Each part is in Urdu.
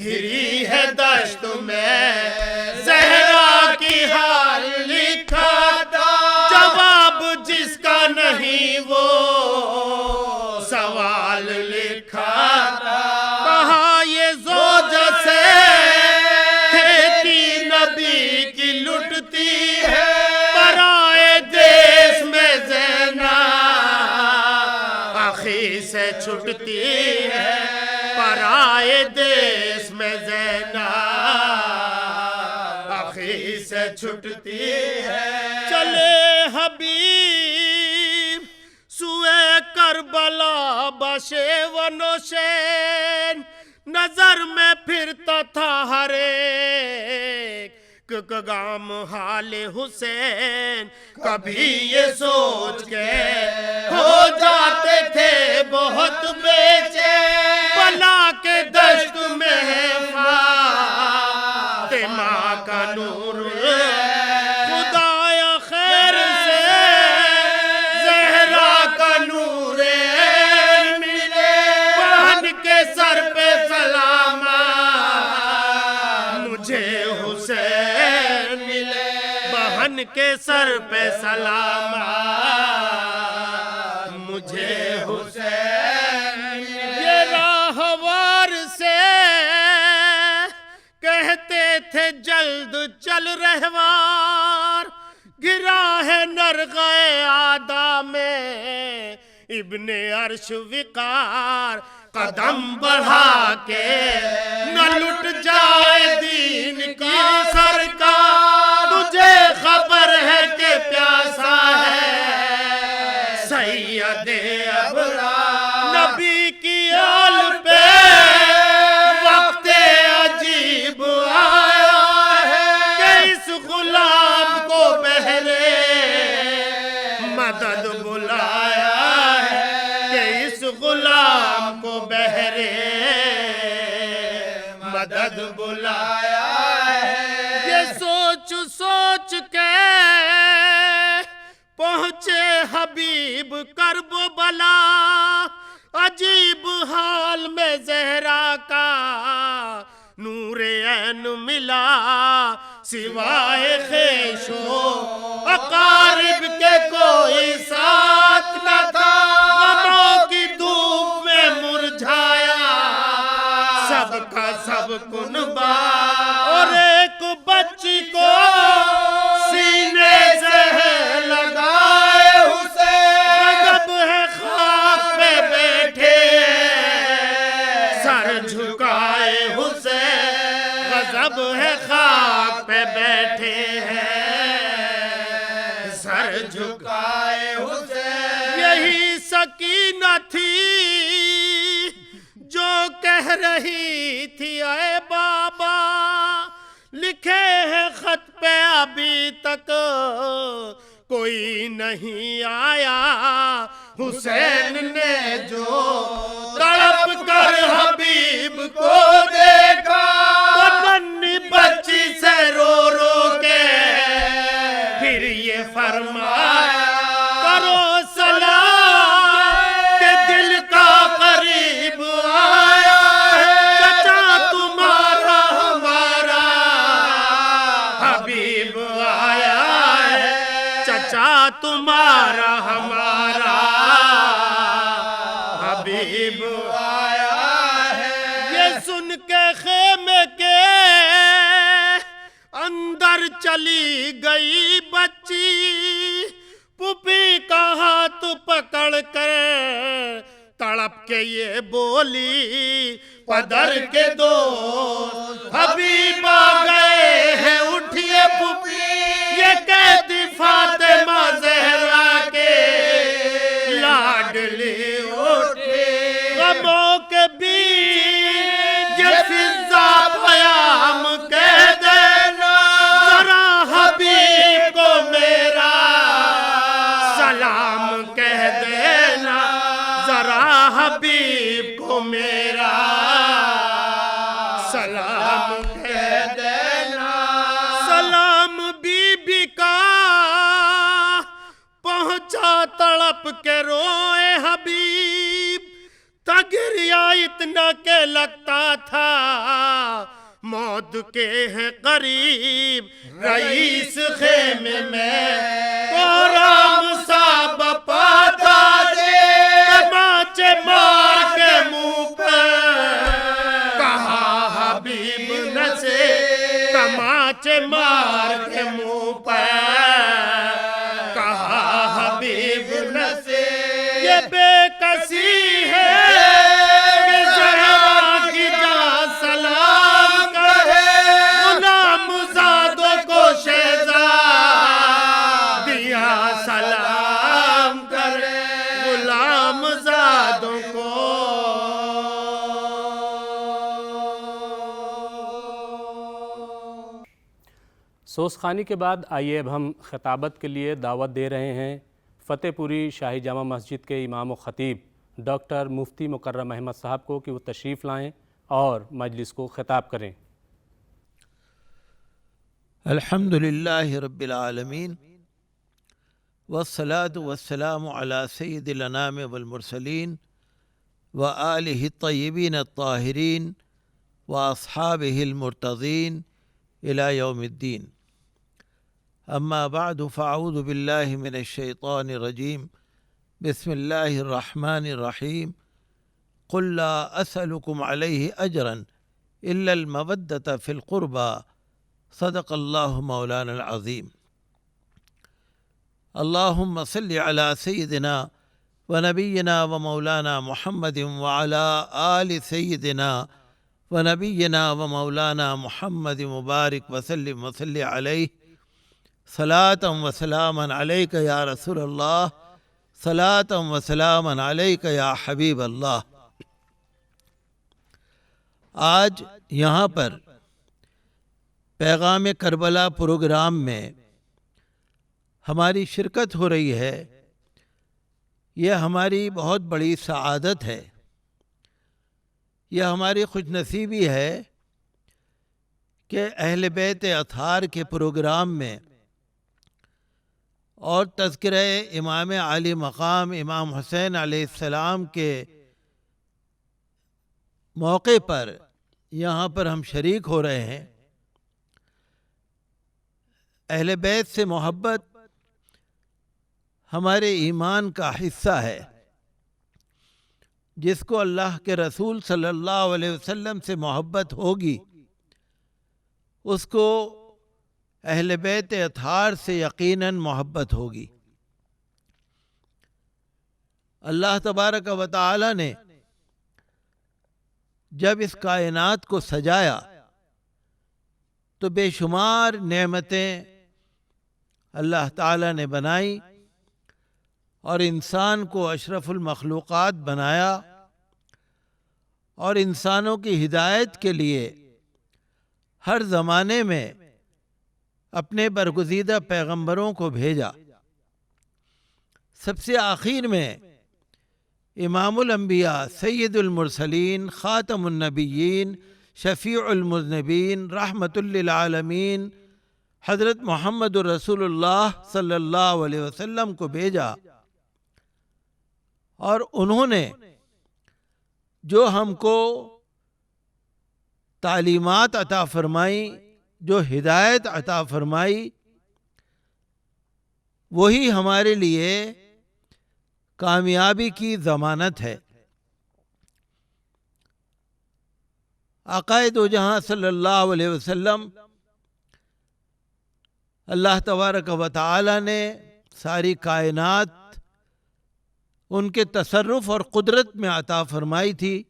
گری ہے دشت میں زہرا کی حال لکھا تھا، جواب جس کا نہیں وہ سوال لکھا تھا، کہا یہ زوج سے کھیتی نبی کی لٹتی ہے، پرائے دیس میں زینب آخی سے چھٹتی ہے، پرائے دیس میں زینب آخی سے چھٹتی ہے۔ چلے حبیب سوئے کربلا بشے و نوشین، نظر میں پھرتا تھا ہر ایک گام حال حسین، کبھی یہ سوچ کے ہو جاتے تھے بہت بے چین، بلا کے دشت میں ہے فاطمہ کا نور، خدایا خیر سے زہرا کا نور ملے، بہن کے سر پہ سلام مجھے حسین ملے، بہن کے سر پہ سلام مجھے حسین ملے۔ یہ راہوار سے کہتے تھے جلد چل رہوار، گرا ہے نرغہ عادا میں ابن عرش وقار، قدم بڑھا کے نہ لٹ جائے دین کی سرکار، تجھے خبر ہے کہ پیاسا ہے سید ابرار، نبی کی آل پہ وقت عجیب آیا ہے کہ اس غلام کو بہرے مدد بلایا ہے، کہ اس غلام کو بہرے مدد بلایا ہے۔ یہ سوچ سوچ کے پہنچے حبیب کرب و بلا، عجیب حال میں زہرا کا نور عین ملا، سوائے خیش و اقارب کے کوئی ساتھ نہ تھا، غموں کی دھوپ میں مرجھایا سب کا سب کنبا، اور ایک بچی کو سینے سے ہے لگائے حسین، غضب ہے خاک پہ بیٹھے سر جھکائے حسین، غضب ہے خاک پہ بیٹھے ہیں سر جھکائے حسین۔ یہی سکینہ تھی جو کہہ رہی تھی اے بابا، لکھے ہیں خط پہ ابھی تک کوئی نہیں آیا، حسین نے جو تڑپ کر حبیب کو دیکھا، تو ننھی بچی سے رو رو کے پھر یہ فرمایا، کرو سلام کہ دل کا قریب آیا ہے، چچا تمہارا ہمارا حبیب آیا ہے، چچا تمہارا ہمارا حبیب آیا ہے۔ یہ سن کے خیمے کے اندر چلی گئی بچی، پھوپھی کا ہاتھ پکڑ کر تڑپ کے یہ بولی، پدر کے دوست حبیب آ گئے ہیں اٹھیے پھوپھی، یہ قیدی فاطمہ زہرا کے لاڈلی اٹھے، غموں کے بیچ یہ فضا پیام کہہ دینا، ذرا حبیب کو میرا سلام کہہ دینا، ذرا حبیب کو میرا سلام کہہ دینا۔ سلام بی بی کا پہنچا تڑپ کے روئے حبیب، تگر دریا اتنا کہ لگتا تھا موت کے ہے قریب رئیس خیمے میں رام سا بپا تھا تماچے مار کے منہ پر کہا حبیب نسے تماچے مار کے منہ پر کہا حبیب نسے یہ بے کسی ہے سوز خوانی کے بعد آئیے اب ہم خطابت کے لیے دعوت دے رہے ہیں فتح پوری شاہی جامع مسجد کے امام و خطیب ڈاکٹر مفتی مکرم احمد صاحب کو کہ وہ تشریف لائیں اور مجلس کو خطاب کریں۔ الحمد للہ رب العالمین والصلاة والسلام علی سید الانام والمرسلین وآلہ الطیبین الطاہرین واصحابہ المرتضین الی یوم الدین۔ اما بعد فاعوذ باللہ من الشیطان الرجیم بسم اللہ الرحمن الرحیم قل لا اسألکم علیہ اجرا الا المودۃ فی القربى صدق اللہ مولانا العظیم۔ اللہم صل علی سیدنا ونبینا ومولانا محمد وعلی آل سیدنا ونبینا ومولانا محمد مبارک وسلم وصلی علیہ صلاۃ وسلاما علیک یا رسول اللہ صلاۃ وسلاما علیک یا حبیب اللہ۔ آج یہاں پر پیغام کربلا پروگرام میں ہماری شرکت ہو رہی ہے، یہ ہماری بہت بڑی سعادت ہے، یہ ہماری خوش نصیبی ہے کہ اہل بیت اطہار کے پروگرام میں اور تذکرہ امام عالی مقام امام حسین علیہ السلام کے موقع پر یہاں پر ہم شریک ہو رہے ہیں۔ اہل بیت سے محبت ہمارے ایمان کا حصہ ہے، جس کو اللہ کے رسول صلی اللہ علیہ وسلم سے محبت ہوگی اس کو اہل بیت اطہار سے یقیناً محبت ہوگی۔ اللہ تبارک و تعالی نے جب اس کائنات کو سجایا تو بے شمار نعمتیں اللہ تعالی نے بنائی اور انسان کو اشرف المخلوقات بنایا اور انسانوں کی ہدایت کے لیے ہر زمانے میں اپنے برگزیدہ پیغمبروں کو بھیجا۔ سب سے آخر میں امام الانبیاء سید المرسلین خاتم النبیین شفیع المذنبین رحمت للعالمین حضرت محمد رسول اللہ صلی اللہ علیہ وسلم کو بھیجا، اور انہوں نے جو ہم کو تعلیمات عطا فرمائی، جو ہدایت عطا فرمائی، وہی ہمارے لیے کامیابی کی ضمانت ہے۔ آقا دو جہاں صلی اللہ علیہ وسلم اللہ تبارک و تعالی نے ساری کائنات ان کے تصرف اور قدرت میں عطا فرمائی تھی۔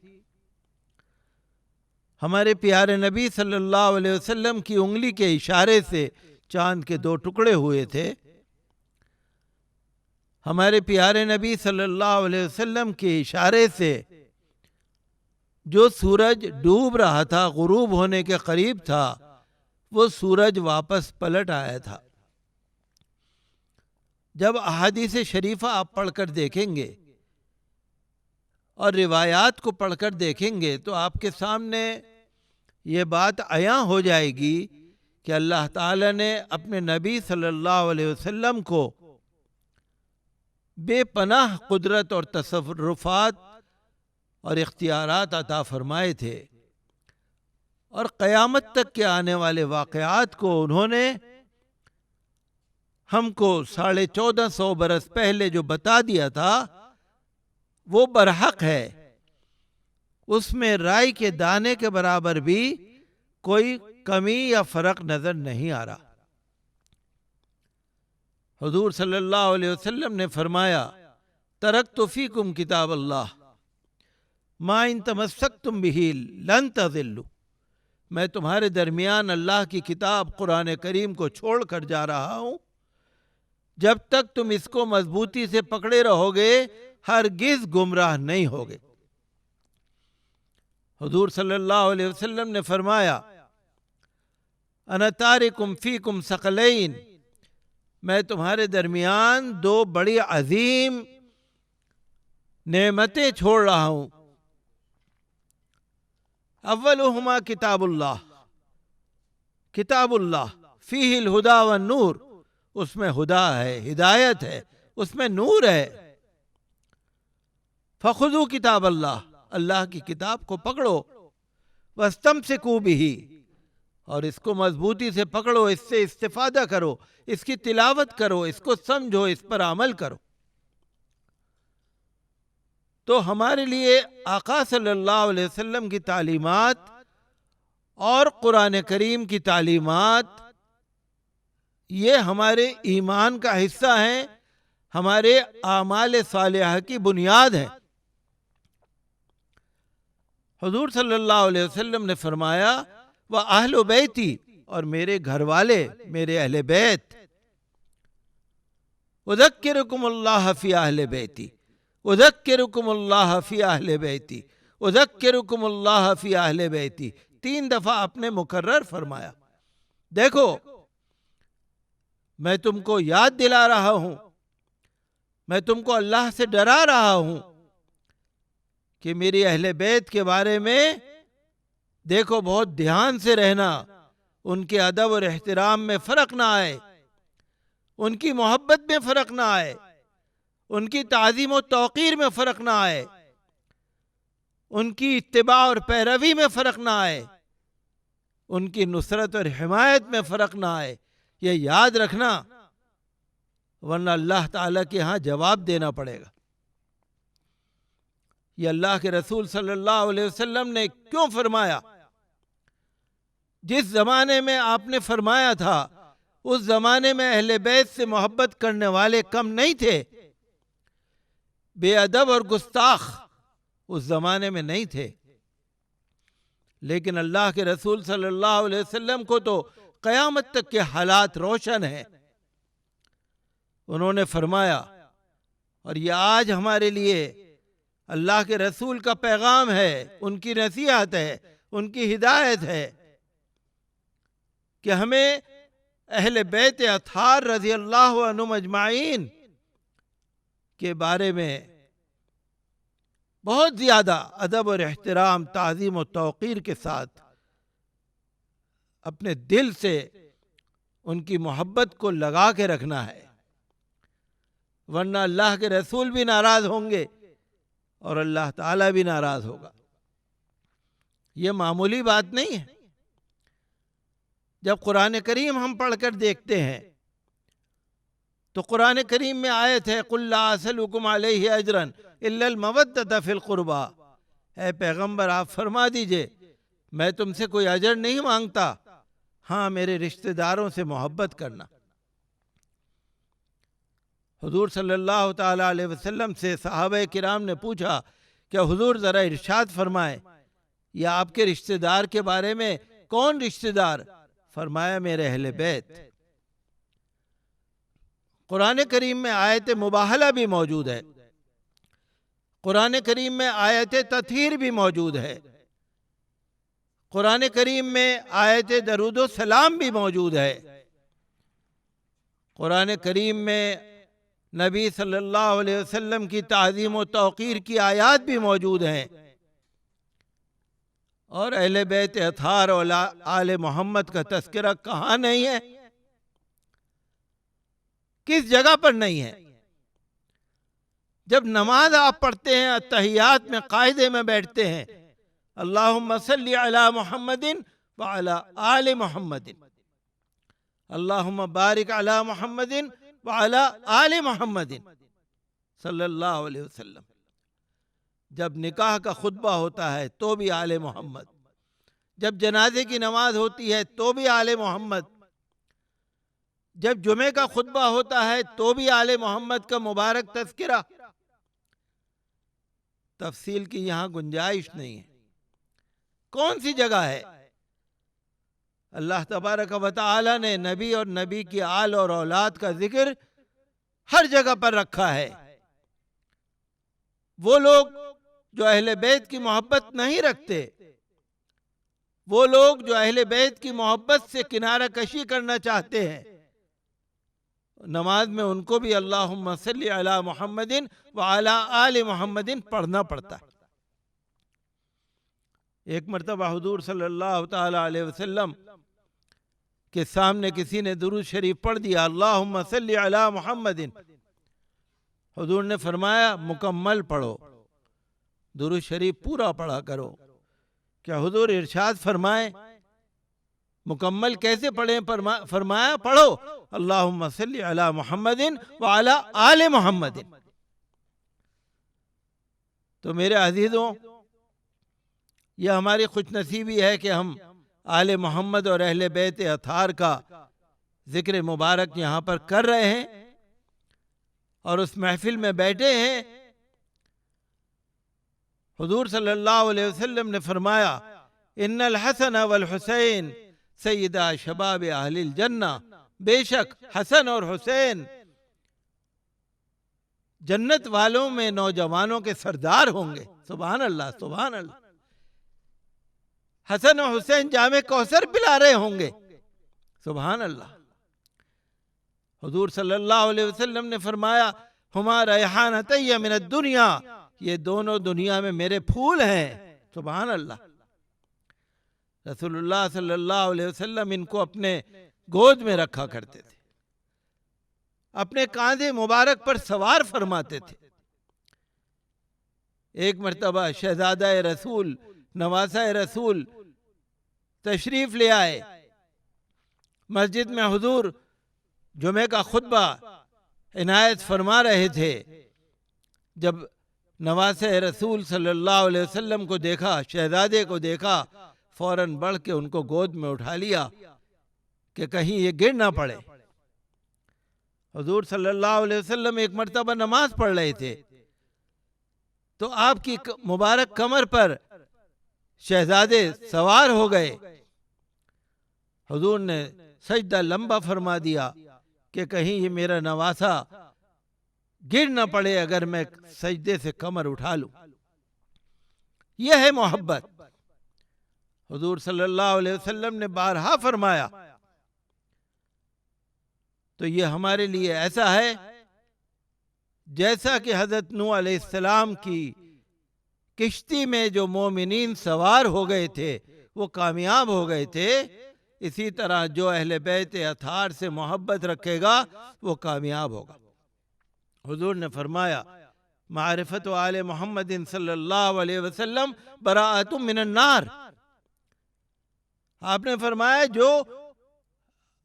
ہمارے پیارے نبی صلی اللہ علیہ وسلم کی انگلی کے اشارے سے چاند کے 2 ٹکڑے ہوئے تھے۔ ہمارے پیارے نبی صلی اللہ علیہ وسلم کے اشارے سے جو سورج ڈوب رہا تھا، غروب ہونے کے قریب تھا، وہ سورج واپس پلٹ آیا تھا۔ جب احادیث شریفہ آپ پڑھ کر دیکھیں گے اور روایات کو پڑھ کر دیکھیں گے تو آپ کے سامنے یہ بات عیاں ہو جائے گی کہ اللہ تعالی نے اپنے نبی صلی اللہ علیہ وسلم کو بے پناہ قدرت اور تصرفات اور اختیارات عطا فرمائے تھے، اور قیامت تک کے آنے والے واقعات کو انہوں نے ہم کو 1450 برس پہلے جو بتا دیا تھا وہ برحق ہے، اس میں رائی کے دانے کے برابر بھی کوئی کمی یا فرق نظر نہیں آ رہا۔ حضور صلی اللہ علیہ وسلم نے فرمایا ترکت فیکم کتاب اللہ ما ان تمسکتم بہ لن تضلوا، میں تمہارے درمیان اللہ کی کتاب قرآن کریم کو چھوڑ کر جا رہا ہوں، جب تک تم اس کو مضبوطی سے پکڑے رہو گے ہرگز گمراہ نہیں ہوگے۔ حضور صلی اللہ علیہ وسلم نے فرمایا انا تارکم فیکم ثقلین، میں تمہارے درمیان دو بڑی عظیم نعمتیں چھوڑ رہا ہوں۔ اولہما کتاب اللہ، کتاب اللہ فیہ الہدی والنور، اس میں ہدا ہے، ہدایت ہے، اس میں نور ہے۔ فخذوا کتاب اللہ، اللہ کی کتاب کو پکڑو، واستمسکوا بہ، اور اس کو مضبوطی سے پکڑو، اس سے استفادہ کرو، اس کی تلاوت کرو، اس کو سمجھو، اس پر عمل کرو۔ تو ہمارے لیے آقا صلی اللہ علیہ وسلم کی تعلیمات اور قرآن کریم کی تعلیمات یہ ہمارے ایمان کا حصہ ہیں، ہمارے اعمال صالحہ کی بنیاد ہے۔ حضور صلی اللہ علیہ وسلم نے فرمایا وَأَهْلُ بَيْتِي، اور میرے گھر والے، میرے اہل بیت، اذکرکم اللہ فی اہل بیتی، اذکرکم اللہ فی اہل بیتی، اذکرکم اللہ فی اہل بیتی، 3 دفعہ اپنے مکرر فرمایا۔ دیکھو میں تم کو یاد دلا رہا ہوں، میں تم کو اللہ سے ڈرا رہا ہوں کہ میری اہل بیت کے بارے میں دیکھو بہت دھیان سے رہنا، ان کے ادب اور احترام میں فرق نہ آئے، ان کی محبت میں فرق نہ آئے، ان کی تعظیم و توقیر میں فرق نہ آئے، ان کی اتباع اور پیروی میں فرق نہ آئے، ان کی نصرت اور حمایت میں فرق نہ آئے، یہ یاد رکھنا، ورنہ اللہ تعالیٰ کے ہاں جواب دینا پڑے گا۔ یہ اللہ کے رسول صلی اللہ علیہ وسلم نے کیوں فرمایا؟ جس زمانے میں آپ نے فرمایا تھا اس زمانے میں اہل بیت سے محبت کرنے والے کم نہیں تھے، بے ادب اور گستاخ اس زمانے میں نہیں تھے، لیکن اللہ کے رسول صلی اللہ علیہ وسلم کو تو قیامت تک کے حالات روشن ہیں۔ انہوں نے فرمایا، اور یہ آج ہمارے لیے اللہ کے رسول کا پیغام ہے، ان کی نصیحت ہے، ان کی ہدایت ہے کہ ہمیں اہل بیت اطہار رضی اللہ عنہم اجمعین کے بارے میں بہت زیادہ ادب اور احترام، تعظیم و توقیر کے ساتھ اپنے دل سے ان کی محبت کو لگا کے رکھنا ہے، ورنہ اللہ کے رسول بھی ناراض ہوں گے اور اللہ تعالیٰ بھی ناراض ہوگا۔ یہ معمولی بات نہیں ہے۔ جب قرآن کریم ہم پڑھ کر دیکھتے ہیں تو قرآن کریم میں آیت ہے قُلْ لَا أَسْأَلُكُمْ عَلَيْهِ أَجْرًا إِلَّا الْمَوَدَّةَ فِي الْقُرْبَى، اے پیغمبر آپ فرما دیجئے میں تم سے کوئی اجر نہیں مانگتا، ہاں میرے رشتہ داروں سے محبت کرنا۔ حضور صلی اللہ تعالیٰ علیہ وسلم سے صحابہ کرام نے پوچھا کہ حضور ذرا ارشاد فرمائیں یا آپ کے رشتہ دار کے بارے میں کون رشتہ دار؟ فرمایا میرے اہل بیت۔ قرآن کریم میں آیت مباہلہ بھی موجود ہے، قرآن کریم میں آیت تطہیر بھی موجود ہے، قرآن کریم میں آیت درود و سلام بھی موجود ہے، قرآن کریم میں نبی صلی اللہ علیہ وسلم کی تعظیم و توقیر کی آیات بھی موجود ہیں، اور اہل بیت اطہار اور آل محمد کا تذکرہ کہاں نہیں ہے؟ کس جگہ پر نہیں ہے؟ جب نماز آپ پڑھتے ہیں اتحیات میں قاعدے میں بیٹھتے ہیں اللہم صلی علی محمد وعلی آل محمد، اللہم بارک علی محمد وعلی آل محمد صلی اللہ علیہ وسلم۔ جب نکاح کا خطبہ ہوتا ہے تو بھی آل محمد، جب جنازے کی نماز ہوتی ہے تو بھی آل محمد، جب جمعے کا خطبہ ہوتا ہے تو بھی آل محمد کا مبارک تذکرہ۔ تفصیل کی یہاں گنجائش نہیں ہے۔ کون سی جگہ ہے؟ اللہ تبارک و تعالی نے نبی اور نبی کی آل اور اولاد کا ذکر ہر جگہ پر رکھا ہے۔ وہ لوگ جو اہل بیت کی محبت نہیں رکھتے، وہ لوگ جو اہل بیت کی محبت سے کنارہ کشی کرنا چاہتے ہیں، نماز میں ان کو بھی اللہم صلی علی محمد وعلی آل محمد پڑھنا پڑتا ہے۔ ایک مرتبہ حضور صلی اللہ تعالی علیہ وسلم کے سامنے کسی نے درود شریف پڑھ دیا اللہم صلی علی محمد، حضور نے فرمایا مکمل پڑھو، درود شریف پورا پڑھا کرو۔ کیا حضور ارشاد فرمائیں مکمل کیسے پڑھیں؟ فرمایا پڑھو اللہم صلی علی محمد وعلی آل محمد۔ تو میرے عزیزوں، یہ ہماری خوش نصیبی ہے کہ ہم آل محمد اور اہل بیت اطہار کا ذکر مبارک یہاں پر کر رہے ہیں اور اس محفل میں بیٹھے ہیں۔ حضور صلی اللہ علیہ وسلم نے فرمایا ان الحسن والحسین سیدہ شباب اہل الجنہ، بے شک حسن اور حسین جنت والوں میں نوجوانوں کے سردار ہوں گے۔ سبحان اللہ، سبحان اللہ۔ حسن و حسین جام کوثر پلا رہے ہوں گے۔ سبحان اللہ۔ حضور صلی اللہ علیہ وسلم نے فرمایا ہما ریحانتی من الدنیا، یہ دونوں دنیا میں میرے پھول ہیں۔ سبحان اللہ۔ رسول اللہ صلی اللہ علیہ وسلم ان کو اپنے گود میں رکھا کرتے تھے، اپنے کاندھے مبارک پر سوار فرماتے تھے۔ ایک مرتبہ شہزادہ رسول، نواسہ رسول تشریف لے آئے مسجد میں، حضور جمعے کا خطبہ عنایت فرما رہے تھے۔ جب نواسہ رسول صلی اللہ علیہ وسلم کو دیکھا، شہزادے کو دیکھا، فوراً بڑھ کے ان کو گود میں اٹھا لیا کہ کہیں یہ گر نہ پڑے۔ حضور صلی اللہ علیہ وسلم ایک مرتبہ نماز پڑھ رہے تھے تو آپ کی مبارک کمر پر شہزادے سوار ہو گئے۔ حضور نے سجدہ لمبا فرما دیا کہ کہیں یہ میرا نواسہ گر نہ پڑے اگر میں سجدے سے کمر اٹھا لوں۔ یہ ہے محبت۔ حضور صلی اللہ علیہ وسلم نے بارہا فرمایا۔ تو یہ ہمارے لیے ایسا ہے جیسا کہ حضرت نوح علیہ السلام کی کشتی میں جو مومنین سوار ہو گئے تھے وہ کامیاب ہو گئے تھے، اسی طرح جو اہل بیت اطہار سے محبت رکھے گا وہ کامیاب ہوگا۔ حضور نے فرمایا معرفت آل محمد صلی اللہ علیہ وسلم براءۃ من النار۔ آپ نے فرمایا جو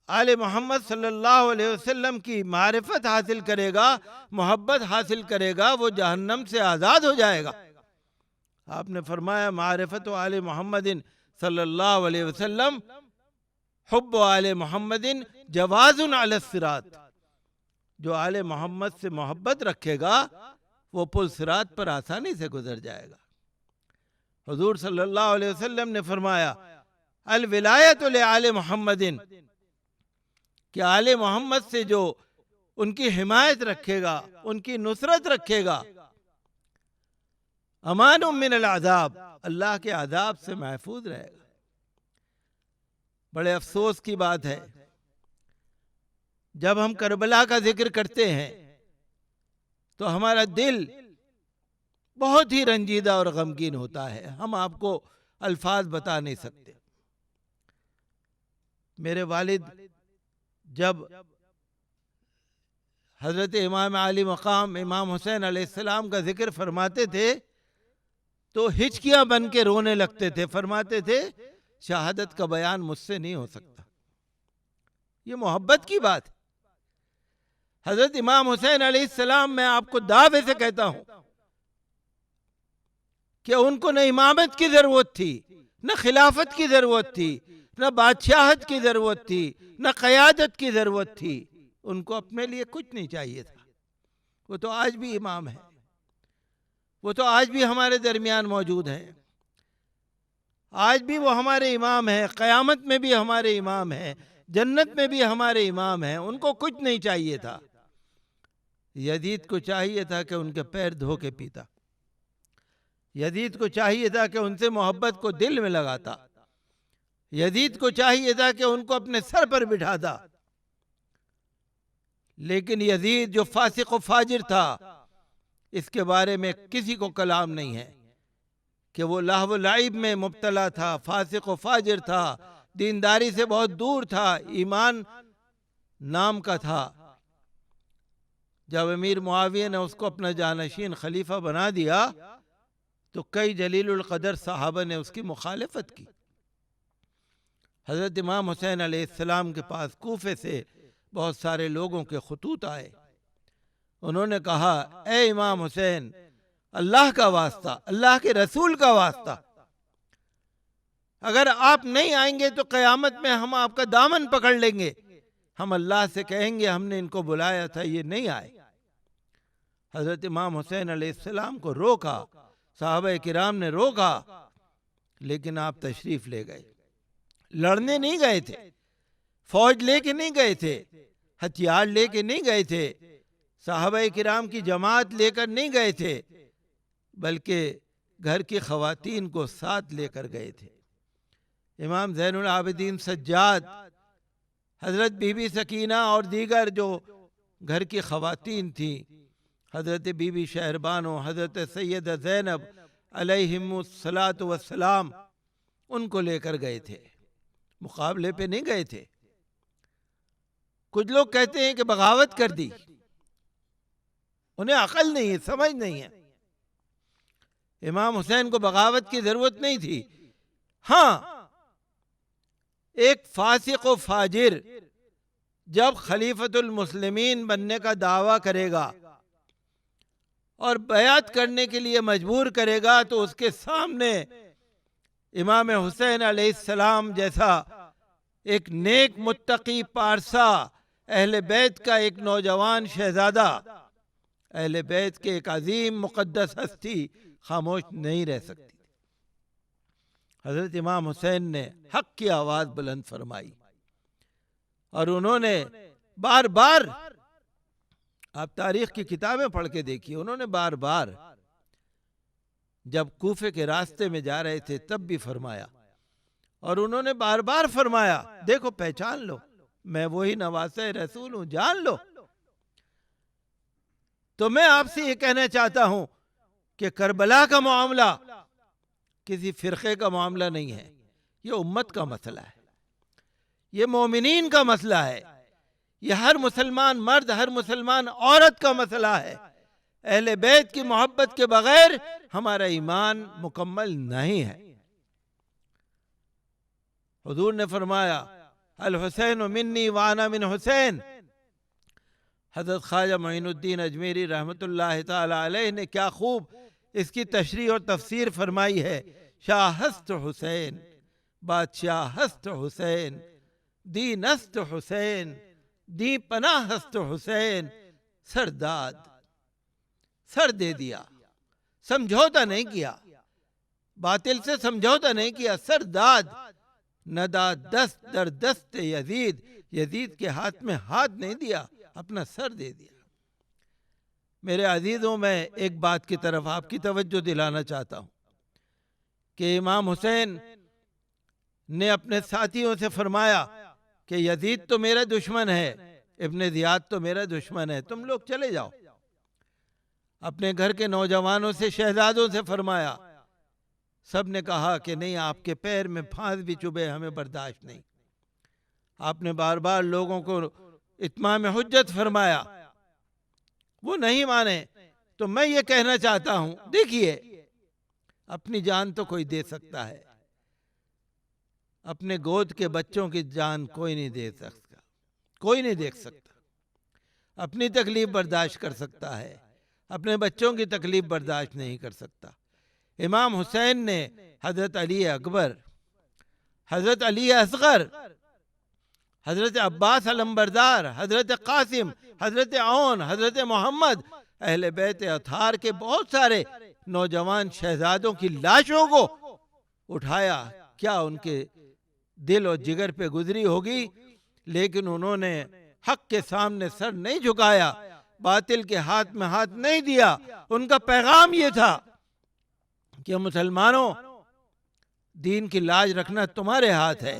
آل محمد صلی اللہ علیہ وسلم کی معرفت حاصل کرے گا، محبت حاصل کرے گا، وہ جہنم سے آزاد ہو جائے گا۔ آپ نے فرمایا معرفت آل محمد صلی اللہ علیہ وسلم حب آل محمد جواز علی الصراط۔ جو آل محمد سے محبت رکھے گا وہ پل صراط پر آسانی سے گزر جائے گا۔ حضور صلی اللہ علیہ وسلم نے فرمایا الولایت لآل محمد، کہ آل محمد سے جو ان کی حمایت رکھے گا، ان کی نصرت رکھے گا، امان من العذاب، اللہ کے عذاب سے محفوظ رہے گا۔ بڑے افسوس کی بات ہے جب ہم کربلا کا ذکر کرتے ہیں تو ہمارا دل بہت ہی رنجیدہ اور غمگین ہوتا ہے، ہم آپ کو الفاظ بتا نہیں سکتے۔ میرے والد جب حضرت امام علی مقام امام حسین علیہ السلام کا ذکر فرماتے تھے تو ہچکیاں بن کے رونے لگتے تھے، فرماتے تھے شہادت کا بیان مجھ سے نہیں ہو سکتا۔ یہ محبت کی بات ہے۔ حضرت امام حسین علیہ السلام، میں آپ کو دعوے سے کہتا ہوں کہ ان کو نہ امامت کی ضرورت تھی، نہ خلافت کی ضرورت تھی، نہ بادشاہت کی ضرورت تھی، نہ قیادت کی ضرورت تھی۔ ان کو اپنے لیے کچھ نہیں چاہیے تھا۔ وہ تو آج بھی امام ہے، وہ تو آج بھی ہمارے درمیان موجود ہیں، آج بھی وہ ہمارے امام ہیں، قیامت میں بھی ہمارے امام ہیں، جنت میں بھی ہمارے امام ہیں۔ ان کو کچھ نہیں چاہیے تھا۔ یزید کو چاہیے تھا کہ ان کے پیر دھو کے پیتا، یزید کو چاہیے تھا کہ ان سے محبت کو دل میں لگاتا، یزید کو چاہیے تھا کہ ان کو اپنے سر پر بٹھاتا، لیکن یزید جو فاسق و فاجر تھا، اس کے بارے میں کسی کو کلام نہیں ہے کہ وہ لہو و لعب میں مبتلا تھا، فاسق و فاجر تھا، دینداری سے بہت دور تھا، ایمان نام کا تھا۔ جب امیر معاویہ نے اس کو اپنا جانشین خلیفہ بنا دیا تو کئی جلیل القدر صحابہ نے اس کی مخالفت کی۔ حضرت امام حسین علیہ السلام کے پاس کوفے سے بہت سارے لوگوں کے خطوط آئے۔ انہوں نے کہا، اے امام حسین، اللہ کا واسطہ، اللہ کے رسول کا واسطہ، اگر آپ نہیں آئیں گے تو قیامت میں ہم آپ کا دامن پکڑ لیں گے، ہم اللہ سے کہیں گے ہم نے ان کو بلایا تھا، یہ نہیں آئے۔ حضرت امام حسین علیہ السلام کو روکا، صحابہ کرام نے روکا، لیکن آپ تشریف لے گئے۔ لڑنے نہیں گئے تھے، فوج لے کے نہیں گئے تھے، ہتھیار لے کے نہیں گئے تھے، صحابہ کرام کی جماعت لے کر نہیں گئے تھے، بلکہ گھر کی خواتین کو ساتھ لے کر گئے تھے۔ امام زین العابدین سجاد، حضرت بی بی سکینہ اور دیگر جو گھر کی خواتین تھیں، حضرت بی بی شہربانو، حضرت سیدہ زینب علیہم الصلاۃ والسلام، ان کو لے کر گئے تھے، مقابلے پہ نہیں گئے تھے۔ کچھ لوگ کہتے ہیں کہ بغاوت کر دی، انہیں عقل نہیں ہے، سمجھ نہیں ہے۔ امام حسین کو بغاوت کی ضرورت نہیں تھی۔ ہاں، ایک فاسق و فاجر جب خلیفۃ المسلمین بننے کا دعویٰ کرے گا اور بیعت کرنے کے لیے مجبور کرے گا تو اس کے سامنے امام حسین علیہ السلام جیسا ایک نیک متقی پارسا، اہل بیت کا ایک نوجوان شہزادہ، اہل بیت کے ایک عظیم مقدس ہستی خاموش نہیں رہ سکتی۔ حضرت امام حسین نے حق کی آواز بلند فرمائی، اور انہوں نے بار بار، آپ تاریخ کی کتابیں پڑھ کے دیکھیے، انہوں نے بار بار جب کوفے کے راستے میں جا رہے تھے تب بھی فرمایا، اور انہوں نے بار بار فرمایا، دیکھو پہچان لو، میں وہی نواسہ رسول ہوں، جان لو۔ تو میں آپ سے یہ کہنا چاہتا ہوں کہ کربلا کا معاملہ کسی فرقے کا معاملہ نہیں ہے، یہ امت کا مسئلہ ہے، یہ مومنین کا مسئلہ ہے، یہ ہر مسلمان مرد، ہر مسلمان عورت کا مسئلہ ہے۔ اہل بیت کی محبت کے بغیر ہمارا ایمان مکمل نہیں ہے۔ حضور نے فرمایا، الحسین منی وانا من حسین۔ حضرت خواجہ معین الدین اجمیری رحمت اللہ تعالی علیہ نے کیا خوب اس کی تشریح اور تفسیر فرمائی ہے۔ شاہ ہست حسین، بادشاہ ہست حسین، دین است حسین، دی پناہ ہست حسین، سرداد، سر دے دیا، سمجھوتا نہیں کیا، باطل سے سمجھوتا نہیں کیا، سرداد، ندا دست در دست یزید، یزید کے ہاتھ میں ہاتھ نہیں دیا، اپنا سر دے دیا۔ میرے عزیزوں، میں ایک بات کی طرف آپ کی توجہ دلانا چاہتا ہوں کہ امام حسین نے اپنے ساتھیوں سے فرمایا کہ یزید تو میرا دشمن ہے، ابن زیاد تو میرا دشمن ہے، تم لوگ چلے جاؤ۔ اپنے گھر کے نوجوانوں سے، شہزادوں سے فرمایا، سب نے کہا کہ نہیں، آپ کے پیر میں پھانس بھی چبھے ہمیں برداشت نہیں۔ آپ نے بار بار لوگوں کو اتمام حجت فرمایا، وہ نہیں مانے تو میں یہ کہنا چاہتا ہوں، دیکھیے اپنی جان تو کوئی دے سکتا ہے، اپنے گود کے بچوں کی جان کوئی نہیں دے سکتا، کوئی نہیں دیکھ سکتا، اپنی تکلیف برداشت کر سکتا ہے، اپنے بچوں کی تکلیف برداشت نہیں کر سکتا۔ امام حسین نے حضرت علی اکبر، حضرت علی اصغر، حضرت عباس علمبردار، حضرت قاسم، حضرت عون، حضرت محمد، اہل بیت اطہار کے بہت سارے نوجوان شہزادوں کی لاشوں کو اٹھایا، کیا ان کے دل اور جگر پہ گزری ہوگی، لیکن انہوں نے حق کے سامنے سر نہیں جھکایا، باطل کے ہاتھ میں ہاتھ نہیں دیا۔ ان کا پیغام یہ تھا کہ مسلمانوں، دین کی لاج رکھنا تمہارے ہاتھ ہے،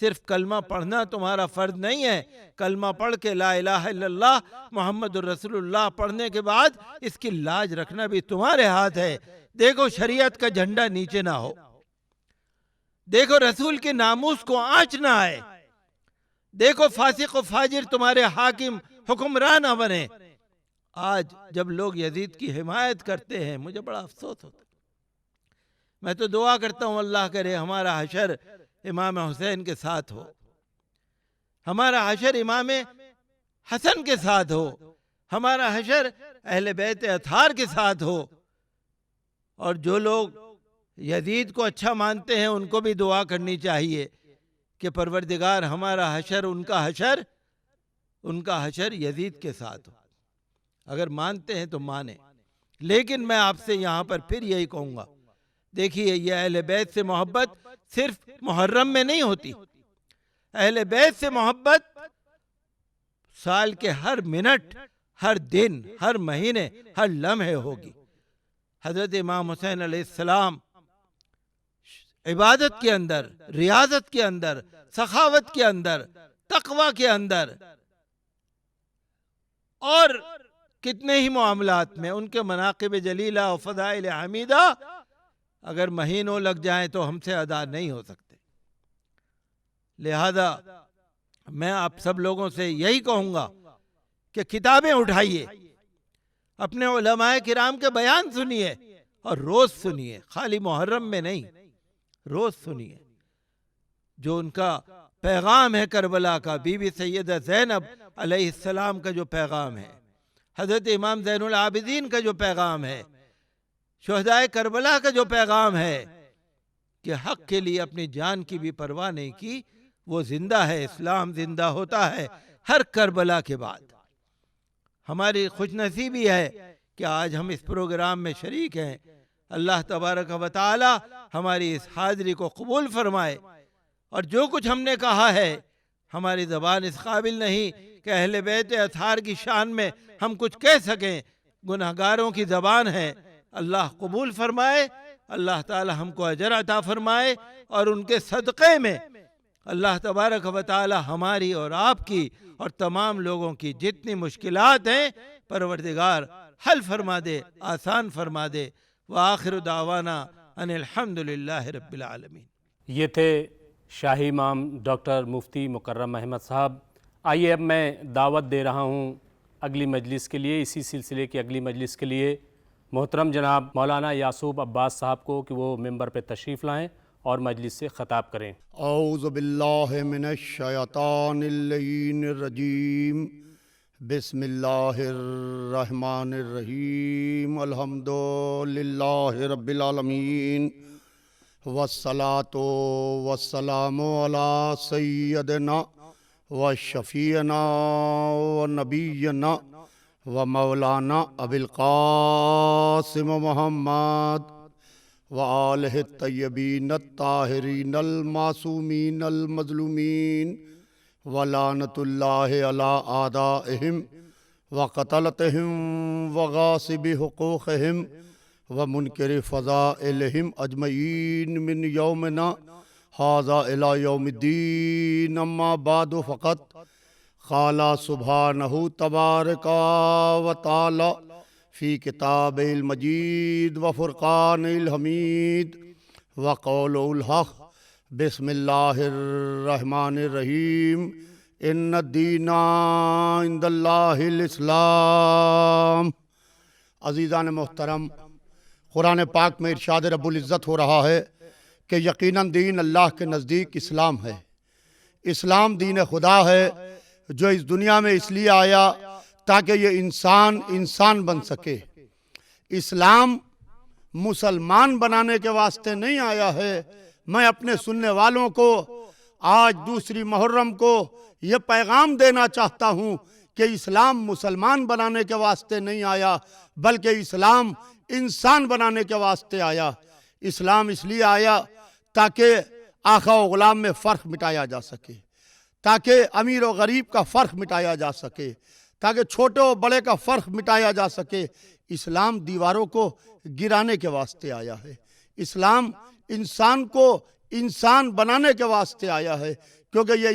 صرف کلمہ پڑھنا تمہارا فرض نہیں ہے، کلمہ پڑھ کے لا الہ الا اللہ محمد الرسول اللہ پڑھنے کے بعد اس کی لاج رکھنا بھی تمہارے ہاتھ ہے۔ دیکھو شریعت کا جھنڈا نیچے نہ ہو، دیکھو رسول کے ناموس کو آنچ نہ آئے، دیکھو فاسق و فاجر تمہارے حاکم حکمراں نہ بنے۔ آج جب لوگ یزید کی حمایت کرتے ہیں مجھے بڑا افسوس ہوتا ہے۔ میں تو دعا کرتا ہوں اللہ کرے ہمارا حشر امام حسین کے ساتھ ہو، ہمارا حشر امام حسن کے ساتھ ہو، ہمارا حشر اہل بیت اطہار کے ساتھ ہو، اور جو لوگ یزید کو اچھا مانتے ہیں ان کو بھی دعا کرنی چاہیے کہ پروردگار ہمارا حشر ان کا حشر یزید کے ساتھ ہو۔ اگر مانتے ہیں تو مانیں، لیکن میں آپ سے یہاں پر پھر یہی کہوں گا، دیکھیے یہ اہل بیت سے محبت صرف محرم میں نہیں ہوتی، اہل بیت سے محبت سال کے ہر منٹ، ہر دن، ہر مہینے، ہر لمحے ہوگی۔ حضرت امام حسین علیہ السلام عبادت کے اندر، ریاضت کے اندر، سخاوت کے اندر، تقوی کے اندر اور کتنے ہی معاملات میں ان کے مناقب جلیلہ و فضائل حمیدہ اگر مہینوں لگ جائیں تو ہم سے ادا نہیں ہو سکتے۔ لہذا میں آپ سب لوگوں سے یہی کہوں گا کہ کتابیں اٹھائیے، اپنے علماء کرام کے بیان سنیے اور روز سنیے، خالی محرم میں نہیں، روز سنیے۔ جو ان کا پیغام ہے کربلا کا، بی بی سیدہ زینب علیہ السلام کا جو پیغام ہے، حضرت امام زین العابدین کا جو پیغام ہے، شہدائے کربلا کا جو پیغام ہے کہ حق کے لیے اپنی جان کی بھی پرواہ نہیں کی، وہ زندہ ہے۔ اسلام زندہ ہوتا ہے ہر کربلا کے بعد۔ ہماری خوش نصیبی ہے کہ آج ہم اس پروگرام میں شریک ہیں۔ اللہ تبارک و تعالی ہماری اس حاضری کو قبول فرمائے، اور جو کچھ ہم نے کہا ہے ہماری زبان اس قابل نہیں کہ اہل بیت اطہار کی شان میں ہم کچھ کہہ سکیں، گناہگاروں کی زبان ہے۔ اللہ قبول فرمائے، اللہ تعالی ہم کو اجر عطا فرمائے، اور ان کے صدقے میں اللہ تبارک و تعالی ہماری اور آپ کی اور تمام لوگوں کی جتنی مشکلات ہیں پروردگار حل فرما دے، آسان فرما دے۔ وآخر دعوانا ان الحمدللہ رب العالمین۔ یہ تھے شاہی امام ڈاکٹر مفتی مکرم احمد صاحب۔ آئیے اب میں دعوت دے رہا ہوں اگلی مجلس کے لیے، اسی سلسلے کی اگلی مجلس کے لیے محترم جناب مولانا یعصوب عباس صاحب کو کہ وہ ممبر پہ تشریف لائیں اور مجلس سے خطاب کریں۔ اعوذ باللہ من الشیطان اللعین الرجیم، بسم اللہ الرحمن الرحیم، الحمد للہ رب العالمین، والصلاة والسلام علی سیدنا و شفیعنا و نبینا و مولانا ابی القاسم محمد و آلہ الطیبین الطاہرین المعصومین المظلومین و لعنت اللہ علی اعدائہم و قتلتہم و غاصب حقوقہم و منکر فضائلہم اجمعین من یومنا ھذا الی یوم الدین، اما بعد فقط قال سبحانہ تبارک و تعالی فی کتاب المجید و فرقان الحمید و قول الحق، بسم اللہ الرحمن الرحیم، ان الدین عند اللہ الاسلام۔ عزیزان محترم، قرآن پاک میں ارشاد رب العزت ہو رہا ہے کہ یقیناً دین اللہ کے نزدیک اسلام ہے۔ اسلام دین خدا ہے جو اس دنیا میں اس لیے آیا تاکہ یہ انسان بن سکے۔ اسلام مسلمان بنانے کے واسطے نہیں آیا ہے۔ میں اپنے سننے والوں کو آج دوسری محرم کو یہ پیغام دینا چاہتا ہوں کہ اسلام مسلمان بنانے کے واسطے نہیں آیا، بلکہ اسلام انسان بنانے کے واسطے آیا۔ اسلام اس لیے آیا تاکہ آقا و غلام میں فرق مٹایا جا سکے، تاکہ امیر و غریب کا فرق مٹایا جا سکے، تاکہ چھوٹے و بڑے کا فرق مٹایا جا سکے۔ اسلام دیواروں کو گرانے کے واسطے آیا ہے۔ اسلام انسان کو انسان بنانے کے واسطے آیا ہے، کیونکہ یہ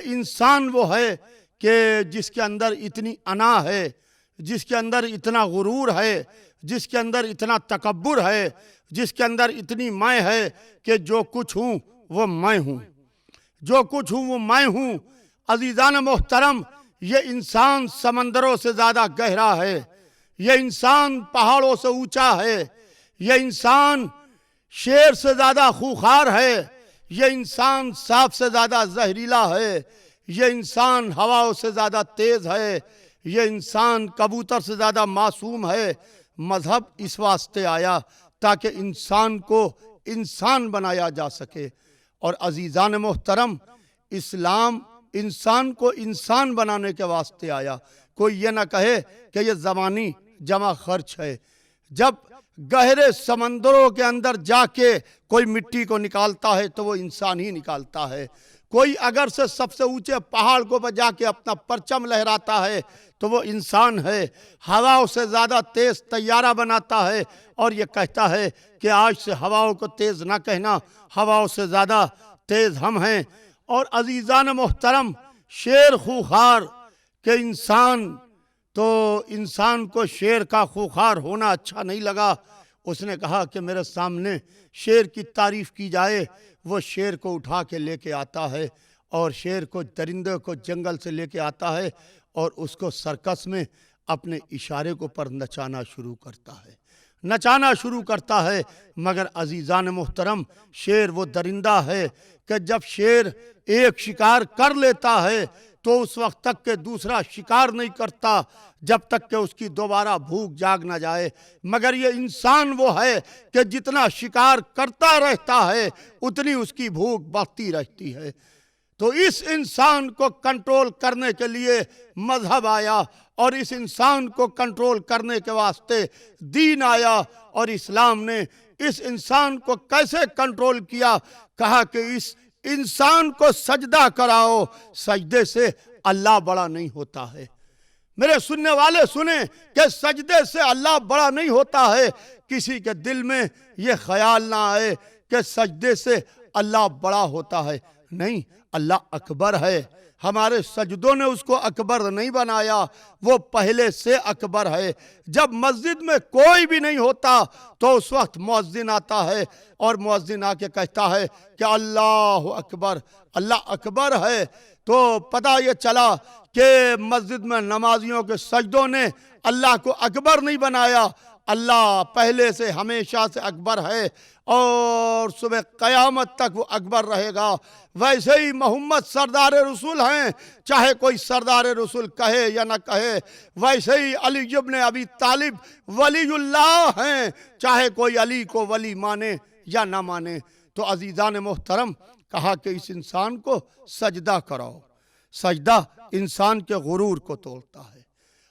انسان وہ ہے کہ جس کے اندر اتنی انا ہے، جس کے اندر اتنا غرور ہے، جس کے اندر اتنا تکبر ہے، جس کے اندر اتنی میں ہے کہ جو کچھ ہوں وہ میں ہوں، جو کچھ ہوں وہ میں ہوں۔ عزیزان محترم، یہ انسان سمندروں سے زیادہ گہرا ہے، یہ انسان پہاڑوں سے اونچا ہے، یہ انسان شیر سے زیادہ خوخار ہے، یہ انسان سانپ سے زیادہ زہریلا ہے، یہ انسان ہواؤں سے زیادہ تیز ہے، یہ انسان کبوتر سے زیادہ معصوم ہے۔ مذہب اس واسطے آیا تاکہ انسان کو انسان بنایا جا سکے۔ اور عزیزان محترم، اسلام انسان کو انسان بنانے کے واسطے آیا۔ کوئی یہ نہ کہے کہ یہ زمانی جمع خرچ ہے۔ جب گہرے سمندروں کے اندر جا کے کوئی مٹی کو نکالتا ہے تو وہ انسان ہی نکالتا ہے۔ کوئی اگر سے سب سے اونچے پہاڑ کو بجا کے اپنا پرچم لہراتا ہے تو وہ انسان ہے۔ ہواؤں سے زیادہ تیز طیارہ بناتا ہے اور یہ کہتا ہے کہ آج سے ہواؤں کو تیز نہ کہنا، ہواؤں سے زیادہ تیز ہم ہیں۔ اور عزیزان محترم، شیر خوخار کہ انسان کو شیر کا خوخار ہونا اچھا نہیں لگا۔ اس نے کہا کہ میرے سامنے شیر کی تعریف کی جائے۔ وہ شیر کو اٹھا کے لے کے آتا ہے اور شیر کو، درندے کو جنگل سے لے کے آتا ہے اور اس کو سرکس میں اپنے اشارے کو پر نچانا شروع کرتا ہے۔ مگر عزیزان محترم، شیر وہ درندہ ہے کہ جب شیر ایک شکار کر لیتا ہے تو اس وقت تک کہ دوسرا شکار نہیں کرتا جب تک کہ اس کی دوبارہ بھوک جاگ نہ جائے۔ مگر یہ انسان وہ ہے کہ جتنا شکار کرتا رہتا ہے اتنی اس کی بھوک بڑھتی رہتی ہے۔ تو اس انسان کو کنٹرول کرنے کے لیے مذہب آیا، اور اس انسان کو کنٹرول کرنے کے واسطے دین آیا۔ اور اسلام نے اس انسان کو کیسے کنٹرول کیا؟ کہا کہ اس انسان کو سجدہ کراؤ، سجدے سے اللہ بڑا نہیں ہوتا ہے۔ میرے سننے والے سنیں کہ سجدے سے اللہ بڑا نہیں ہوتا ہے۔ کسی کے دل میں یہ خیال نہ آئے کہ سجدے سے اللہ بڑا ہوتا ہے۔ نہیں، اللہ اکبر ہے۔ ہمارے سجدوں نے اس کو اکبر نہیں بنایا، وہ پہلے سے اکبر ہے۔ جب مسجد میں کوئی بھی نہیں ہوتا تو اس وقت مؤذن آتا ہے اور مؤذن آ کے کہتا ہے کہ اللہ اکبر، اللہ اکبر ہے۔ تو پتہ یہ چلا کہ مسجد میں نمازیوں کے سجدوں نے اللہ کو اکبر نہیں بنایا۔ اللہ پہلے سے ہمیشہ سے اکبر ہے اور صبح قیامت تک وہ اکبر رہے گا۔ ویسے ہی محمد سردار رسول ہیں، چاہے کوئی سردار رسول کہے یا نہ کہے۔ ویسے ہی علی ابن ابی طالب ولی اللہ ہیں، چاہے کوئی علی کو ولی مانے یا نہ مانے۔ تو عزیزان محترم، کہا کہ اس انسان کو سجدہ کراؤ۔ سجدہ انسان کے غرور کو توڑتا ہے۔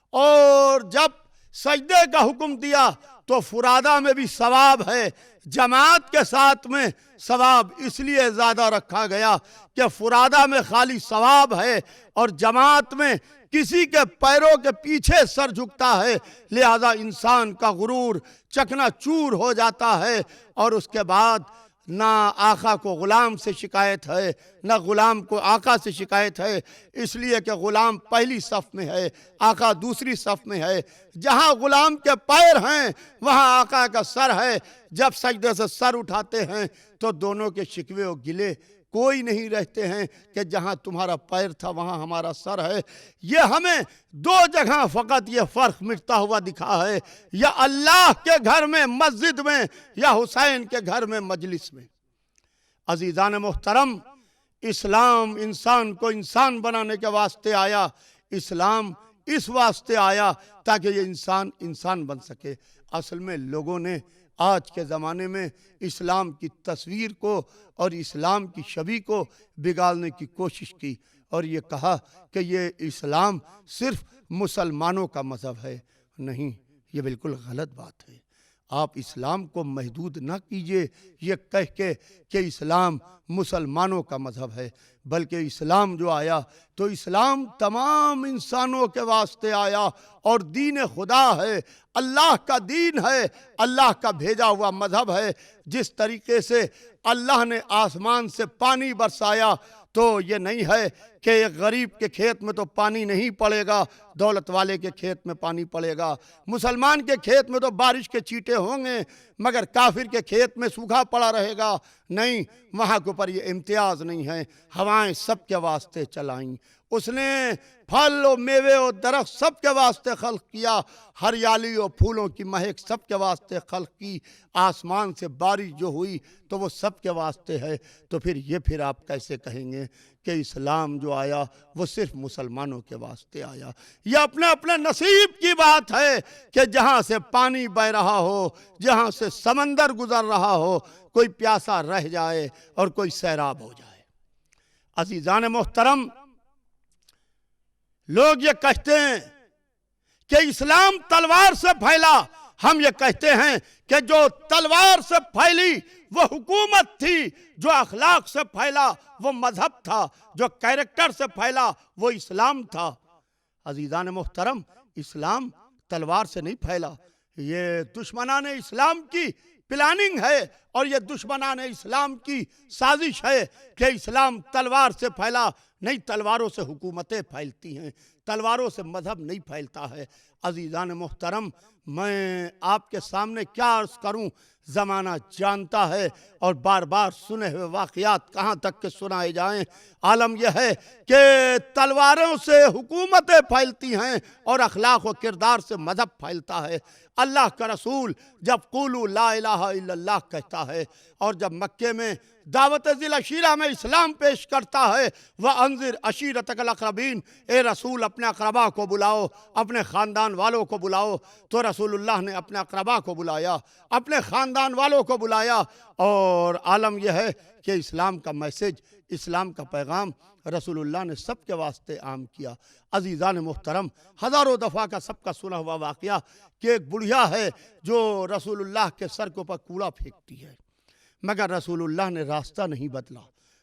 اور جب سجدے کا حکم دیا تو فرادہ میں بھی ثواب ہے، جماعت کے ساتھ میں ثواب اس لیے زیادہ رکھا گیا کہ فرادہ میں خالی ثواب ہے اور جماعت میں کسی کے پیروں کے پیچھے سر جھکتا ہے، لہذا انسان کا غرور چکنا چور ہو جاتا ہے۔ اور اس کے بعد نہ آقا کو غلام سے شکایت ہے، نہ غلام کو آقا سے شکایت ہے، اس لیے کہ غلام پہلی صف میں ہے، آقا دوسری صف میں ہے۔ جہاں غلام کے پیر ہیں وہاں آقا کا سر ہے۔ جب سجدے سے سر اٹھاتے ہیں تو دونوں کے شکوے و گلے کوئی نہیں رہتے ہیں کہ جہاں تمہارا پیر تھا وہاں ہمارا سر ہے۔ یہ ہمیں دو جگہ فقط یہ فرق مٹتا ہوا دکھا ہے، یا اللہ کے گھر میں مسجد میں، یا حسین کے گھر میں مجلس میں۔ عزیزان محترم، اسلام انسان کو انسان بنانے کے واسطے آیا، اسلام اس واسطے آیا تاکہ یہ انسان انسان بن سکے۔ اصل میں لوگوں نے آج کے زمانے میں اسلام کی تصویر کو اور اسلام کی شبیہ کو بگاڑنے کی کوشش کی اور یہ کہا کہ یہ اسلام صرف مسلمانوں کا مذہب ہے۔ نہیں، یہ بالکل غلط بات ہے۔ آپ اسلام کو محدود نہ کیجئے یہ کہہ کے کہ اسلام مسلمانوں کا مذہب ہے، بلکہ اسلام جو آیا تو اسلام تمام انسانوں کے واسطے آیا اور دین خدا ہے، اللہ کا دین ہے، اللہ کا بھیجا ہوا مذہب ہے۔ جس طریقے سے اللہ نے آسمان سے پانی برسایا تو یہ نہیں ہے کہ ایک غریب کے کھیت میں تو پانی نہیں پڑے گا، دولت والے کے کھیت میں پانی پڑے گا۔ مسلمان کے کھیت میں تو بارش کے چیٹے ہوں گے مگر کافر کے کھیت میں سوکھا پڑا رہے گا۔ نہیں، وہاں کے اوپر یہ امتیاز نہیں ہے۔ ہوائیں سب کے واسطے چلائیں، اس نے پھل و میوے و درخت سب کے واسطے خلق کیا، ہریالی و پھولوں کی مہک سب کے واسطے خلق کی، آسمان سے بارش جو ہوئی تو وہ سب کے واسطے ہے۔ تو پھر آپ کیسے کہیں گے کہ اسلام جو آیا وہ صرف مسلمانوں کے واسطے آیا؟ یہ اپنے اپنے نصیب کی بات ہے کہ جہاں سے پانی بہ رہا ہو، جہاں سے سمندر گزر رہا ہو، کوئی پیاسا رہ جائے اور کوئی سیراب ہو جائے۔ عزیزان محترم، لوگ یہ کہتے ہیں کہ اسلام تلوار سے پھیلا، ہم یہ کہتے ہیں کہ جو تلوار سے پھیلی وہ حکومت تھی، جو اخلاق سے پھیلا وہ مذہب تھا، جو کیریکٹر سے پھیلا وہ اسلام تھا۔ عزیزان محترم، اسلام تلوار سے نہیں پھیلا، یہ دشمنان اسلام کی پلاننگ ہے اور یہ دشمنان اسلام کی سازش ہے کہ اسلام تلوار سے پھیلا۔ نہیں، تلواروں سے حکومتیں پھیلتی ہیں، تلواروں سے مذہب نہیں پھیلتا ہے۔ عزیزان محترم، میں آپ کے سامنے کیا عرض کروں، زمانہ جانتا ہے اور بار بار سنے ہوئے واقعات کہاں تک کہ سنائے جائیں۔ عالم یہ ہے کہ تلواروں سے حکومتیں پھیلتی ہیں اور اخلاق و کردار سے مذہب پھیلتا ہے۔ اللہ کا رسول جب قولوا لا الہ الا اللہ کہتا ہے اور جب مکے میں دعوت ذی العشیرہ میں اسلام پیش کرتا ہے، وَأَنذِرْ عَشِيرَتَكَ الْأَقْرَبِينَ، اے رسول اپنے اقربا کو بلاؤ، اپنے خاندان والوں کو بلاؤ، تو رسول اللہ نے اپنے اقربا کو بلایا، اپنے خاندان والوں کو بلایا، اور عالم یہ ہے کہ اسلام کا میسج، اسلام کا پیغام رسول اللہ نے سب کے واسطے عام کیا۔ عزیزان محترم، ہزاروں دفعہ کا سب کا سنا ہوا واقعہ کہ ایک بڑھیا ہے جو رسول اللہ کے سر کے اوپر کوڑا پھینکتی ہے، مگر رسول اللہ نے راستہ نہیں بدلا۔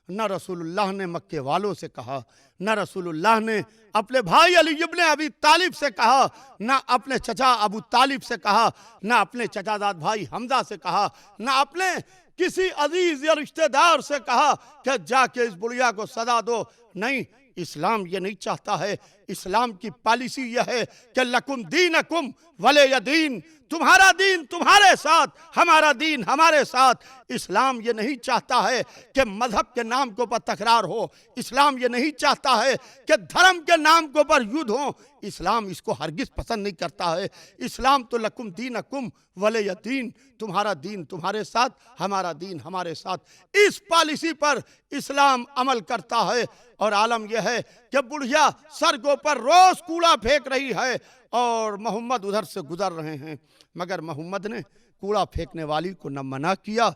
نہ رسول اللہ نے مکے والوں سے کہا، نہ رسول اللہ نے اپنے بھائی علی ابن ابی طالب سے کہا، نہ اپنے چچا ابو طالب سے کہا، نہ اپنے چچا زاد بھائی حمزہ سے کہا، نہ اپنے کسی عزیز یا رشتہ دار سے کہا کہ جا کے اس بڑھیا کو سزا دو۔ نہیں، اسلام یہ نہیں چاہتا ہے۔ اسلام کی پالیسی یہ ہے کہ لکم دینکم ولی دین، تمہارا دین تمہارے ساتھ، ہمارا دین ہمارے ساتھ۔ اسلام یہ نہیں چاہتا ہے کہ مذہب کے نام کے اوپر تکرار ہو، اسلام یہ نہیں چاہتا ہے کہ دھرم کے نام کے اوپر یدھ ہو، اسلام اس کو ہرگز پسند نہیں کرتا ہے۔ اسلام تو لکم دینکم ولی دین، تمہارا دین تمہارے ساتھ، ہمارا دین ہمارے ساتھ، اس پالیسی پر اسلام عمل کرتا ہے۔ اور عالم یہ ہے کہ بڑھیا سر کے اوپر روز کوڑا پھینک رہی ہے اور محمد ادھر سے گزر رہے ہیں، مگر محمد نے کوڑا پھینکنے والی کو نہ منع کیا،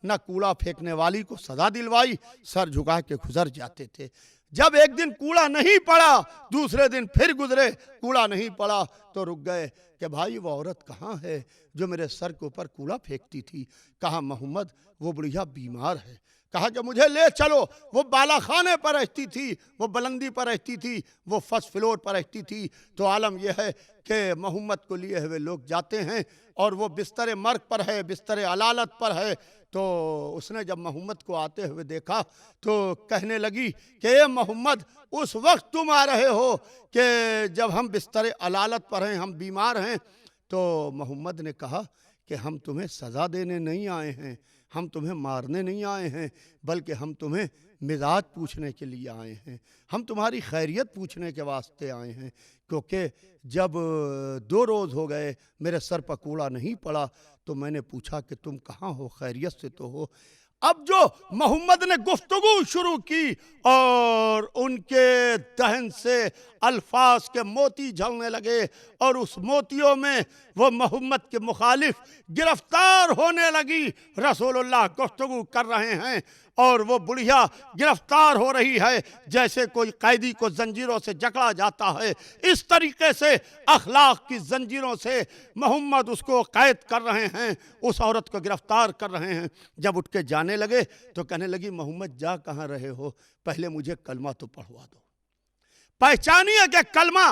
نہ کوڑا پھینکنے والی کو سزا دلوائی، سر جھکا کے گزر جاتے تھے۔ جب ایک دن کوڑا نہیں پڑا، دوسرے دن پھر گزرے، کوڑا نہیں پڑا تو رک گئے کہ بھائی وہ عورت کہاں ہے جو میرے سر کے اوپر کوڑا پھینکتی تھی؟ کہا محمد وہ بڑھیا بیمار ہے۔ کہا کہ مجھے لے چلو، وہ بالا خانے پر رہتی تھی، وہ بلندی پر رہتی تھی، وہ فرسٹ فلور پر رہتی تھی۔ تو عالم یہ ہے کہ محمد کو لیے ہوئے لوگ جاتے ہیں اور وہ بستر مرگ پر ہے، بستر علالت پر ہے۔ تو اس نے جب محمد کو آتے ہوئے دیکھا تو کہنے لگی کہ اے محمد، اس وقت تم آ رہے ہو کہ جب ہم بستر علالت پر ہیں، ہم بیمار ہیں۔ تو محمد نے کہا کہ ہم تمہیں سزا دینے نہیں آئے ہیں، ہم تمہیں مارنے نہیں آئے ہیں بلکہ ہم تمہیں مزاج پوچھنے کے لیے آئے ہیں، ہم تمہاری خیریت پوچھنے کے واسطے آئے ہیں، کیونکہ جب 2 روز ہو گئے میرے سر پر کوڑا نہیں پڑا تو میں نے پوچھا کہ تم کہاں ہو، خیریت سے تو ہو۔ اب جو محمد نے گفتگو شروع کی اور ان کے دہن سے الفاظ کے موتی جھلنے لگے اور اس موتیوں میں وہ محمد کے مخالف گرفتار ہونے لگی۔ رسول اللہ گفتگو کر رہے ہیں اور وہ بڑھیا گرفتار ہو رہی ہے جیسے کوئی قیدی کو زنجیروں سے جکڑا جاتا ہے، اس طریقے سے اخلاق کی زنجیروں سے محمد اس کو قید کر رہے ہیں، اس عورت کو گرفتار کر رہے ہیں۔ جب اٹھ کے جانے لگے تو کہنے لگی محمد جا کہاں رہے ہو، پہلے مجھے کلمہ تو پڑھوا دو۔ پہچانیے کہ کلمہ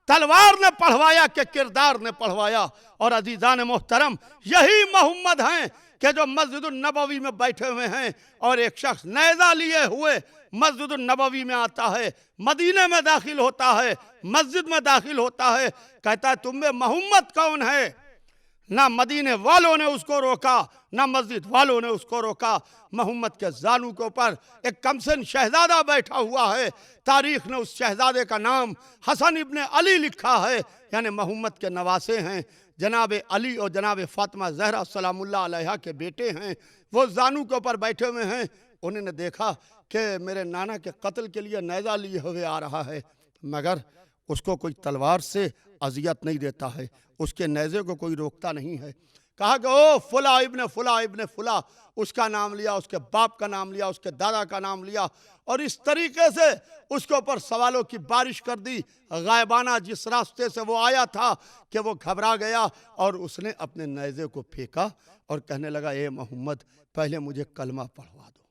تلوار نے پڑھوایا کہ کردار نے پڑھوایا۔ اور عزیزان محترم، یہی محمد ہیں کہ جو مسجد النبوی میں بیٹھے ہوئے ہیں اور ایک شخص نیزہ لیے ہوئے مسجد النبوی میں آتا ہے، مدینے میں داخل ہوتا ہے، مسجد میں داخل ہوتا ہے، کہتا ہے تم میں محمد کون ہے؟ نہ مدینے والوں نے اس کو روکا، نہ مسجد والوں نے اس کو روکا۔ محمد کے زانو کے اوپر ایک کمسن شہزادہ بیٹھا ہوا ہے، تاریخ نے اس شہزادے کا نام حسن ابن علی لکھا ہے، یعنی محمد کے نواسے ہیں، جناب علی اور جناب فاطمہ زہرا سلام اللہ علیہا کے بیٹے ہیں۔ وہ زانو کے اوپر بیٹھے ہوئے ہیں، انہوں نے دیکھا کہ میرے نانا کے قتل کے لیے نیزہ لیے ہوئے آ رہا ہے، مگر اس کو کوئی تلوار سے اذیت نہیں دیتا ہے، اس کے نیزے کو کوئی روکتا نہیں ہے۔ کہا کہ او فلاں ابن فلاں ابن فلاں، اس کا نام لیا، اس کے باپ کا نام لیا، اس کے دادا کا نام لیا، اور اس طریقے سے اس کے اوپر سوالوں کی بارش کر دی۔ غائبانہ جس راستے سے وہ آیا تھا کہ وہ گھبرا گیا اور اس نے اپنے نیزے کو پھینکا اور کہنے لگا اے محمد پہلے مجھے کلمہ پڑھوا دو۔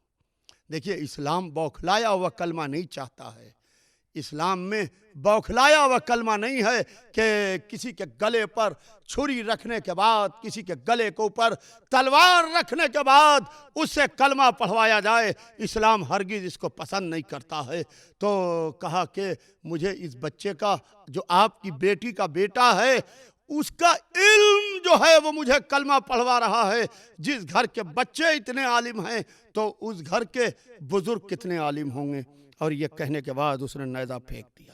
دیکھیے اسلام بوکھلایا ہوا کلمہ نہیں چاہتا ہے، اسلام میں بوکھلایا ہوا کلمہ نہیں ہے کہ کسی کے گلے پر چھری رکھنے کے بعد، کسی کے گلے کے اوپر تلوار رکھنے کے بعد اس سے کلمہ پڑھوایا جائے۔ اسلام ہرگز اس کو پسند نہیں کرتا ہے۔ تو کہا کہ مجھے اس بچے کا، جو آپ کی بیٹی کا بیٹا ہے، اس کا علم جو ہے وہ مجھے کلمہ پڑھوا رہا ہے۔ جس گھر کے بچے اتنے عالم ہیں تو اس گھر کے بزرگ کتنے عالم ہوں گے۔ اور یہ کہنے کے بعد اس نے نیزہ پھینک دیا۔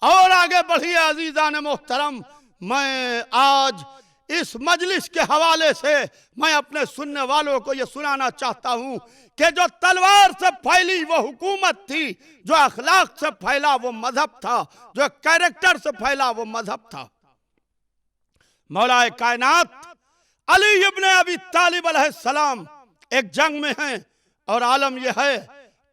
اور آگے بڑھیے عزیزان محترم، میں آج اس مجلس کے حوالے سے میں اپنے سننے والوں کو یہ سنانا چاہتا ہوں کہ جو تلوار سے پھیلی وہ حکومت تھی، جو اخلاق سے پھیلا وہ مذہب تھا، جو کیریکٹر سے پھیلا وہ مذہب تھا۔ مولا کائنات علی ابن ابی طالب علیہ السلام ایک جنگ میں ہیں اور عالم یہ ہے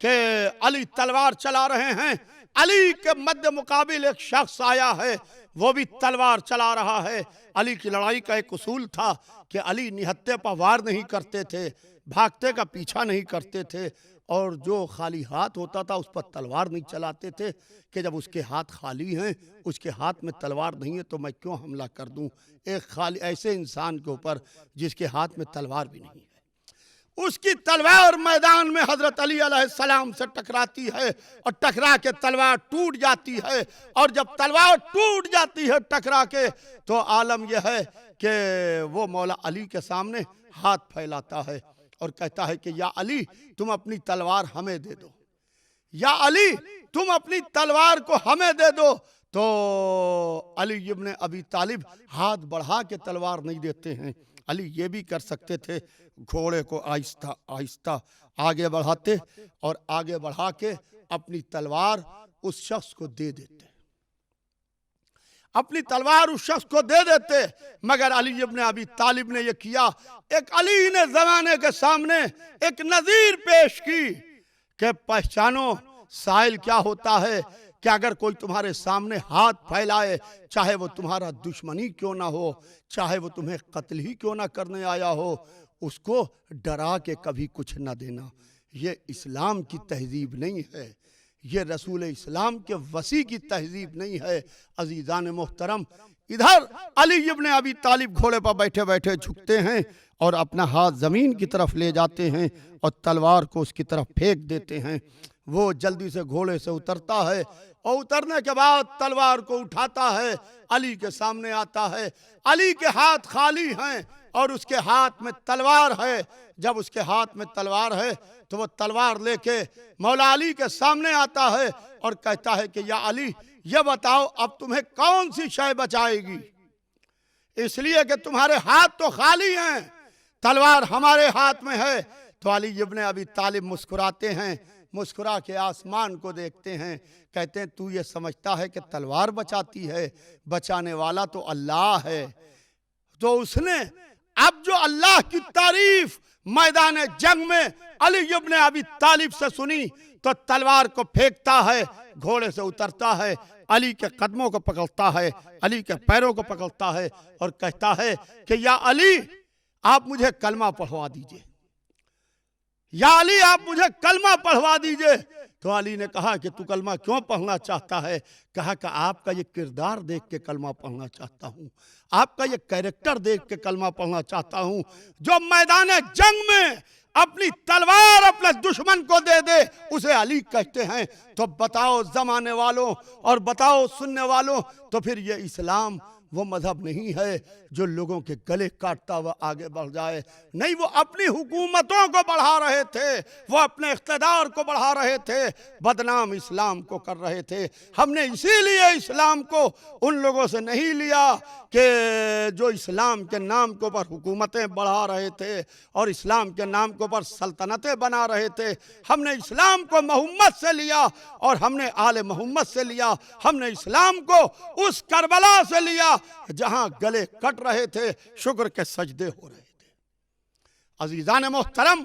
کہ علی تلوار چلا رہے ہیں، علی کے مد مقابل ایک شخص آیا ہے، وہ بھی تلوار چلا رہا ہے۔ علی کی لڑائی کا ایک اصول تھا کہ علی نہتے پر وار نہیں کرتے تھے، بھاگتے کا پیچھا نہیں کرتے تھے، اور جو خالی ہاتھ ہوتا تھا اس پر تلوار نہیں چلاتے تھے کہ جب اس کے ہاتھ خالی ہیں، اس کے ہاتھ میں تلوار نہیں ہے تو میں کیوں حملہ کر دوں ایک خالی ایسے انسان کے اوپر جس کے ہاتھ میں تلوار بھی نہیں ہے۔ اس کی تلوار میدان میں حضرت علی علیہ السلام سے ٹکراتی ہے اور ٹکرا کے تلوار ٹوٹ جاتی ہے، اور جب تلوار ٹوٹ جاتی ہے ٹکرا کے تو عالم یہ ہے کہ وہ مولا علی کے سامنے ہاتھ پھیلاتا ہے اور کہتا ہے کہ یا علی تم اپنی تلوار ہمیں دے دو، یا علی تم اپنی تلوار کو ہمیں دے دو۔ تو علی ابن ابی طالب ہاتھ بڑھا کے تلوار نہیں دیتے ہیں۔ علی یہ بھی کر سکتے تھے، گھوڑے کو آہستہ آہستہ آگے بڑھاتے اور آگے بڑھا کے اپنی تلوار اس شخص کو دے دیتے، اپنی تلوار اس شخص کو دے دیتے، مگر علی ابن ابی طالب نے یہ کیا۔ ایک علی نے زمانے کے سامنے ایک نظیر پیش کی کہ پہچانو سائل کیا ہوتا ہے، کہ اگر کوئی تمہارے سامنے ہاتھ پھیلائے، چاہے وہ تمہارا دشمنی کیوں نہ ہو، چاہے وہ تمہیں قتل ہی کیوں نہ کرنے آیا ہو، اس کو ڈرا کے کبھی کچھ نہ دینا۔ یہ اسلام کی تہذیب نہیں ہے، یہ رسول اسلام کے وسیع کی تہذیب نہیں ہے۔ عزیزان محترم، ادھر علی ابن ابی طالب گھوڑے پر بیٹھے بیٹھے جھکتے ہیں اور اپنا ہاتھ زمین کی طرف لے جاتے ہیں اور تلوار کو اس کی طرف پھینک دیتے ہیں۔ وہ جلدی سے گھوڑے سے اترتا ہے اور اترنے کے بعد تلوار کو اٹھاتا ہے، علی کے سامنے آتا ہے۔ علی کے ہاتھ خالی ہیں اور اس کے ہاتھ میں تلوار ہے. جب اس کے ہاتھ میں تلوار ہے تو وہ تلوار لے کے مولا علی کے سامنے آتا ہے اور کہتا ہے کہ یا علی یہ بتاؤ اب تمہیں کون سی شے بچائے گی؟ اس لیے کہ تمہارے ہاتھ تو خالی ہیں، تلوار ہمارے ہاتھ میں ہے. تو علی ابن ابی طالب مسکراتے ہیں، مسکرا کے آسمان کو دیکھتے ہیں، کہتے ہیں تو یہ سمجھتا ہے کہ تلوار بچاتی ہے؟ بچانے والا تو اللہ ہے. تو اس نے اب جو اللہ کی تعریف میدان جنگ میں علی ابن ابی طالب سے سنی تو تلوار کو پھینکتا ہے، گھوڑے سے اترتا ہے، علی کے قدموں کو پکڑتا ہے، علی کے پیروں کو پکڑتا ہے اور کہتا ہے کہ یا علی آپ مجھے کلمہ پڑھوا دیجئے، یا علی آپ مجھے کلمہ پڑھوا دیجئے. تو علی نے کہا کہ تو کلمہ کیوں پڑھنا چاہتا ہے؟ کہا کہ آپ کا یہ کردار دیکھ کے کلمہ پڑھنا چاہتا ہوں، آپ کا یہ کیریکٹر دیکھ کے کلمہ پڑھنا چاہتا ہوں. جو میدان جنگ میں اپنی تلوار اپنے دشمن کو دے دے اسے علی کہتے ہیں. تو بتاؤ زمانے والوں اور بتاؤ سننے والوں، تو پھر یہ اسلام وہ مذہب نہیں ہے جو لوگوں کے گلے کاٹتا ہوا آگے بڑھ جائے. نہیں، وہ اپنی حکومتوں کو بڑھا رہے تھے، وہ اپنے اقتدار کو بڑھا رہے تھے، بدنام اسلام کو کر رہے تھے. ہم نے اسی لیے اسلام کو ان لوگوں سے نہیں لیا کہ جو اسلام کے نام کے اوپر حکومتیں بڑھا رہے تھے اور اسلام کے نام کے اوپر سلطنتیں بنا رہے تھے. ہم نے اسلام کو محمد سے لیا اور ہم نے آل محمد سے لیا. ہم نے اسلام کو اس کربلا سے لیا جہاں گلے کٹ رہے تھے، شکر کے سجدے ہو رہے تھے. عزیزان محترم،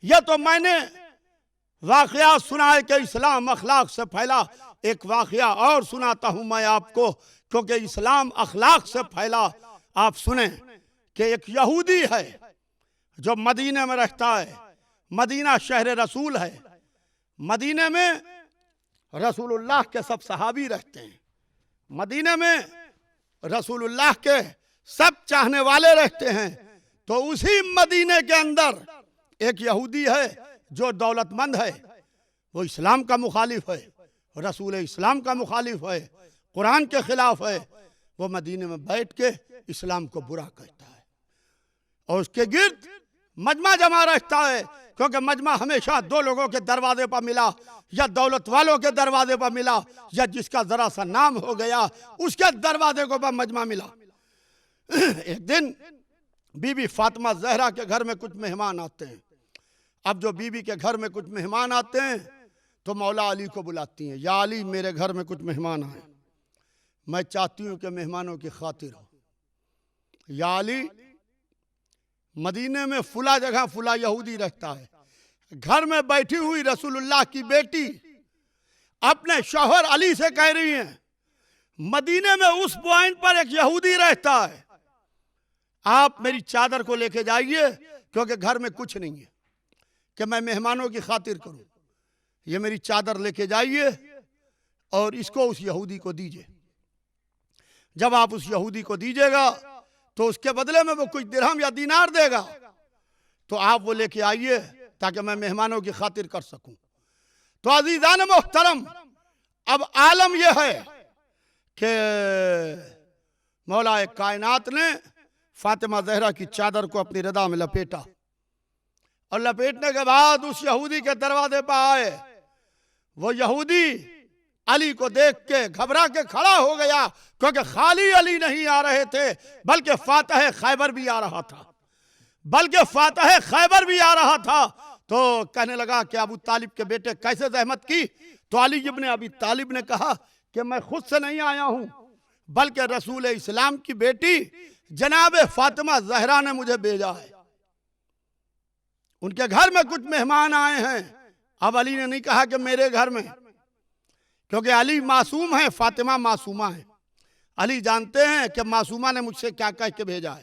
یہ تو میں نے واقعات سنا ہے کہ اسلام اخلاق سے پھیلا. ایک واقعہ اور سناتا ہوں میں آپ کو، کیونکہ اسلام اخلاق سے پھیلا. آپ سنیں کہ ایک یہودی ہے جو مدینے میں رہتا ہے. مدینہ شہر رسول ہے. مدینے میں رسول اللہ کے سب صحابی رہتے ہیں. مدینے میں رسول اللہ کے سب چاہنے والے رہتے ہیں. تو اسی مدینے کے اندر ایک یہودی ہے جو دولت مند ہے، وہ اسلام کا مخالف ہے، رسول اسلام کا مخالف ہے، قرآن کے خلاف ہے. وہ مدینے میں بیٹھ کے اسلام کو برا کہتا ہے اور اس کے گرد مجمع جمع رہتا ہے، کیونکہ مجمع ہمیشہ دو لوگوں کے دروازے پر ملا، یا دولت والوں کے دروازے پر ملا یا جس کا ذرا سا نام ہو گیا اس کے دروازے کو پر مجمع ملا. ایک دن بی بی فاطمہ زہرا کے گھر میں کچھ مہمان آتے ہیں. اب جو بی بی کے گھر میں کچھ مہمان آتے ہیں تو مولا علی کو بلاتی ہیں، یا علی میرے گھر میں کچھ مہمان آئے، میں چاہتی ہوں کہ مہمانوں کی خاطر ہو. یا علی مدینے میں فلاں جگہ فلاں یہودی رہتا ہے، گھر میں بیٹھی ہوئی رسول اللہ کی بیٹی اپنے شوہر علی سے کہہ رہی ہیں مدینے میں اس پوائنٹ پر ایک یہودی رہتا ہے، آپ میری چادر کو لے کے جائیے کیونکہ گھر میں کچھ نہیں ہے کہ میں مہمانوں کی خاطر کروں. یہ میری چادر لے کے جائیے اور اس کو اس یہودی کو دیجئے. جب آپ اس یہودی کو دیجئے گا تو اس کے بدلے میں وہ کچھ درہم یا دینار دے گا، تو آپ وہ لے کے آئیے تاکہ میں مہمانوں کی خاطر کر سکوں. تو عزیزان محترم، اب عالم یہ ہے کہ مولا کائنات نے فاطمہ زہرا کی چادر کو اپنی رضا میں لپیٹا، اور لپیٹنے کے بعد اس یہودی کے دروازے پر آئے. وہ یہودی علی کو دیکھ کے گھبرا کے کھڑا ہو گیا، کیونکہ خالی علی نہیں آ رہے تھے بلکہ فاتح خیبر بھی آ رہا تھا. تو کہنے لگا کہ ابو طالب کے بیٹے کیسے زحمت کی؟ تو علی ابن ابی طالب نے کہا کہ میں خود سے نہیں آیا ہوں بلکہ رسول اسلام کی بیٹی جناب فاطمہ زہرا نے مجھے بھیجا ہے. ان کے گھر میں کچھ مہمان آئے ہیں. اب علی نے نہیں کہا کہ میرے گھر میں، کیونکہ علی معصوم ہے، فاطمہ معصومہ ہے. علی جانتے ہیں کہ معصومہ نے مجھ سے کیا کہہ کے بھیجا ہے.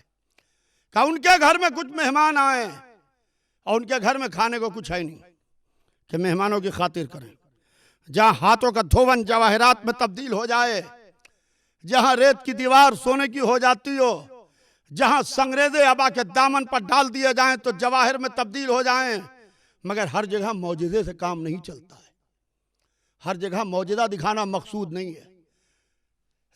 کہا ان کے گھر میں کچھ مہمان آئے ہیں اور ان کے گھر میں کھانے کو کچھ ہے نہیں کہ مہمانوں کی خاطر کریں. جہاں ہاتھوں کا دھون جواہرات میں تبدیل ہو جائے، جہاں ریت کی دیوار سونے کی ہو جاتی ہو، جہاں سنگریزے ابا کے دامن پر ڈال دیے جائیں تو جواہر میں تبدیل ہو جائیں، مگر ہر جگہ معجزے سے کام نہیں چلتا ہے. ہر جگہ معجزہ دکھانا مقصود نہیں ہے.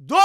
2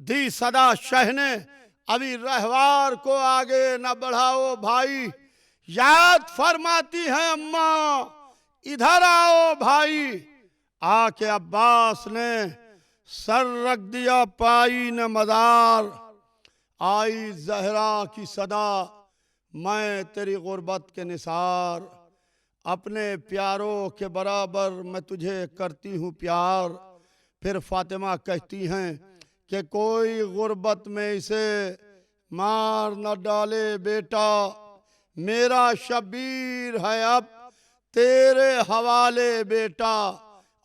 دی صدا شہ نے ابھی رہوار کو آگے نہ بڑھاؤ بھائی، یاد فرماتی ہیں اماں ادھر آؤ بھائی، آ کے عباس نے سر رکھ دیا پائی نہ مدار، آئی زہرا کی صدا میں تیری غربت کے نثار، اپنے پیاروں کے برابر میں تجھے کرتی ہوں پیار۔ پھر فاطمہ کہتی ہیں کہ کوئی غربت میں اسے مار نہ ڈالے بیٹا، میرا شبیر ہے اب تیرے حوالے بیٹا۔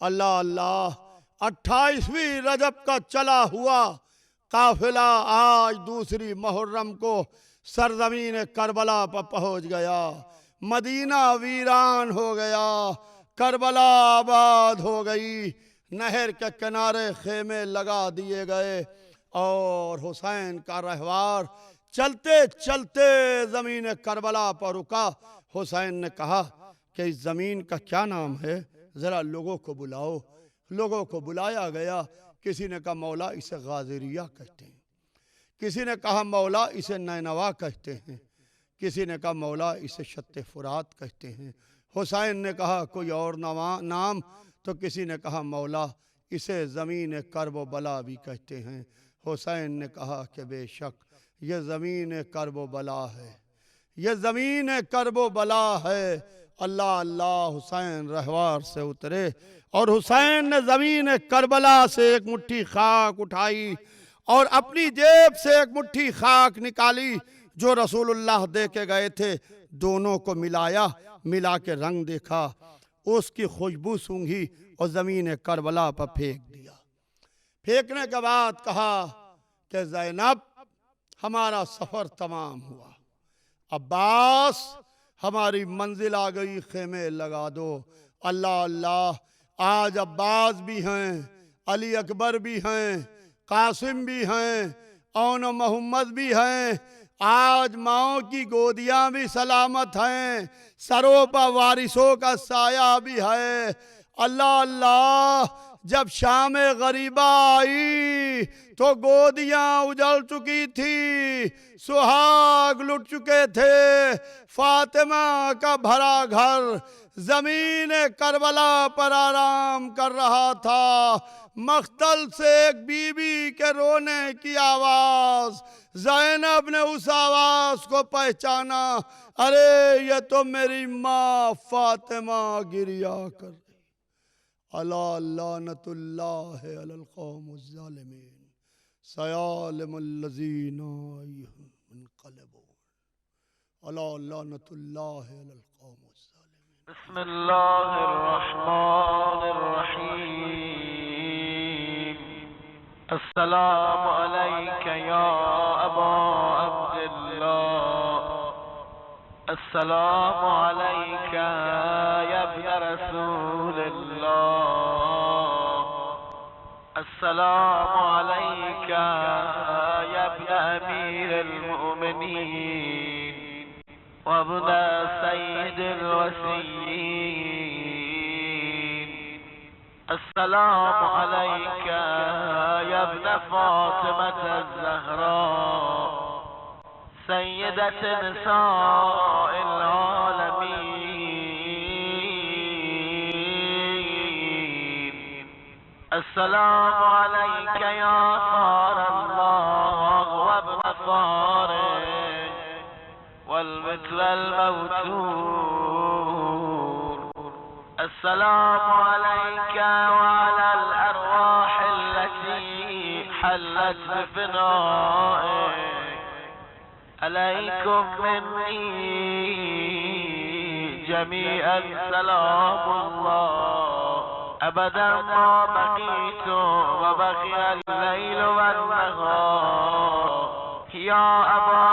اللہ اللہ، 28ویں رجب کا چلا ہوا قافلہ آج دوسری محرم کو سرزمین کربلا پر پہنچ گیا، مدینہ ویران ہو گیا، کربلا آباد ہو گئی، نہر کے کنارے خیمے لگا دیے گئے، اور حسین کا رہوار چلتے چلتے زمین کربلا پر رکا۔ حسین نے کہا کہ اس زمین کا کیا نام ہے، ذرا لوگوں کو بلاؤ۔ لوگوں کو بلایا گیا، کسی نے کہا مولا اسے غازریہ کہتے ہیں، کسی نے کہا مولا اسے نینوا کہتے ہیں، کسی نے کہا مولا اسے شط فرات کہتے ہیں۔ حسین نے کہا کوئی اور نام، تو کسی نے کہا مولا اسے زمین کرب و بلا بھی کہتے ہیں۔ حسین نے کہا کہ بے شک یہ زمین کرب و بلا ہے، یہ زمین کرب و بلا ہے۔ اللہ اللہ، حسین رہوار سے اترے اور حسین نے زمین کربلا سے ایک مٹھی خاک اٹھائی اور اپنی جیب سے ایک مٹھی خاک نکالی جو رسول اللہ دے کے گئے تھے، دونوں کو ملایا، ملا کے رنگ دیکھا، اس کی خوشبو سونگھی اور زمین کربلا پر پھینک دیا۔ پھینکنے کے بعد کہا کہ زینب ہمارا سفر تمام ہوا، عباس ہماری منزل آ گئی، خیمے لگا دو۔ اللہ اللہ، آج عباس بھی ہیں، علی اکبر بھی ہیں، قاسم بھی ہیں، اون و محمد بھی ہیں، آج ماؤں کی گودیاں بھی سلامت ہیں، سروں پر وارثوں کا سایہ بھی ہے۔ اللہ اللہ، جب شام غریبہ آئی تو گودیاں اجڑ چکی تھی، سہاگ لٹ چکے تھے، فاطمہ کا بھرا گھر زمین کربلا پر آرام کر رہا تھا۔ مقتل سے ایک بی بی کے رونے کی آواز، زینب نے اس آواز کو پہچانا، ارے یہ تو میری ماں فاطمہ گریا کر رہی۔ الا لعنت اللہ علی القوم الظالمین سیعلم الذین انقلبوا۔ الا لعنت اللہ علی القوم الظالمین۔ بسم اللہ الرحمن الرحیم۔ السلام علیک یا ابا عبداللہ، السلام علیک یا ابن رسول اللہ، السلام علیک یا ابن امیر المؤمنین وابن سید الوسیین، السلام علیک یا ابن فاطمة الزہراء سیدۃ نساء العالمین، السلام علیک یا خار اللہ وابن خارہ والمثل الموتور، السلام علیک وعلى الأرواح التي حلت بفنائك، عليكم مني جميعا سلام الله أبدا ما بقيت وبقي الليل والنهار، يا أبا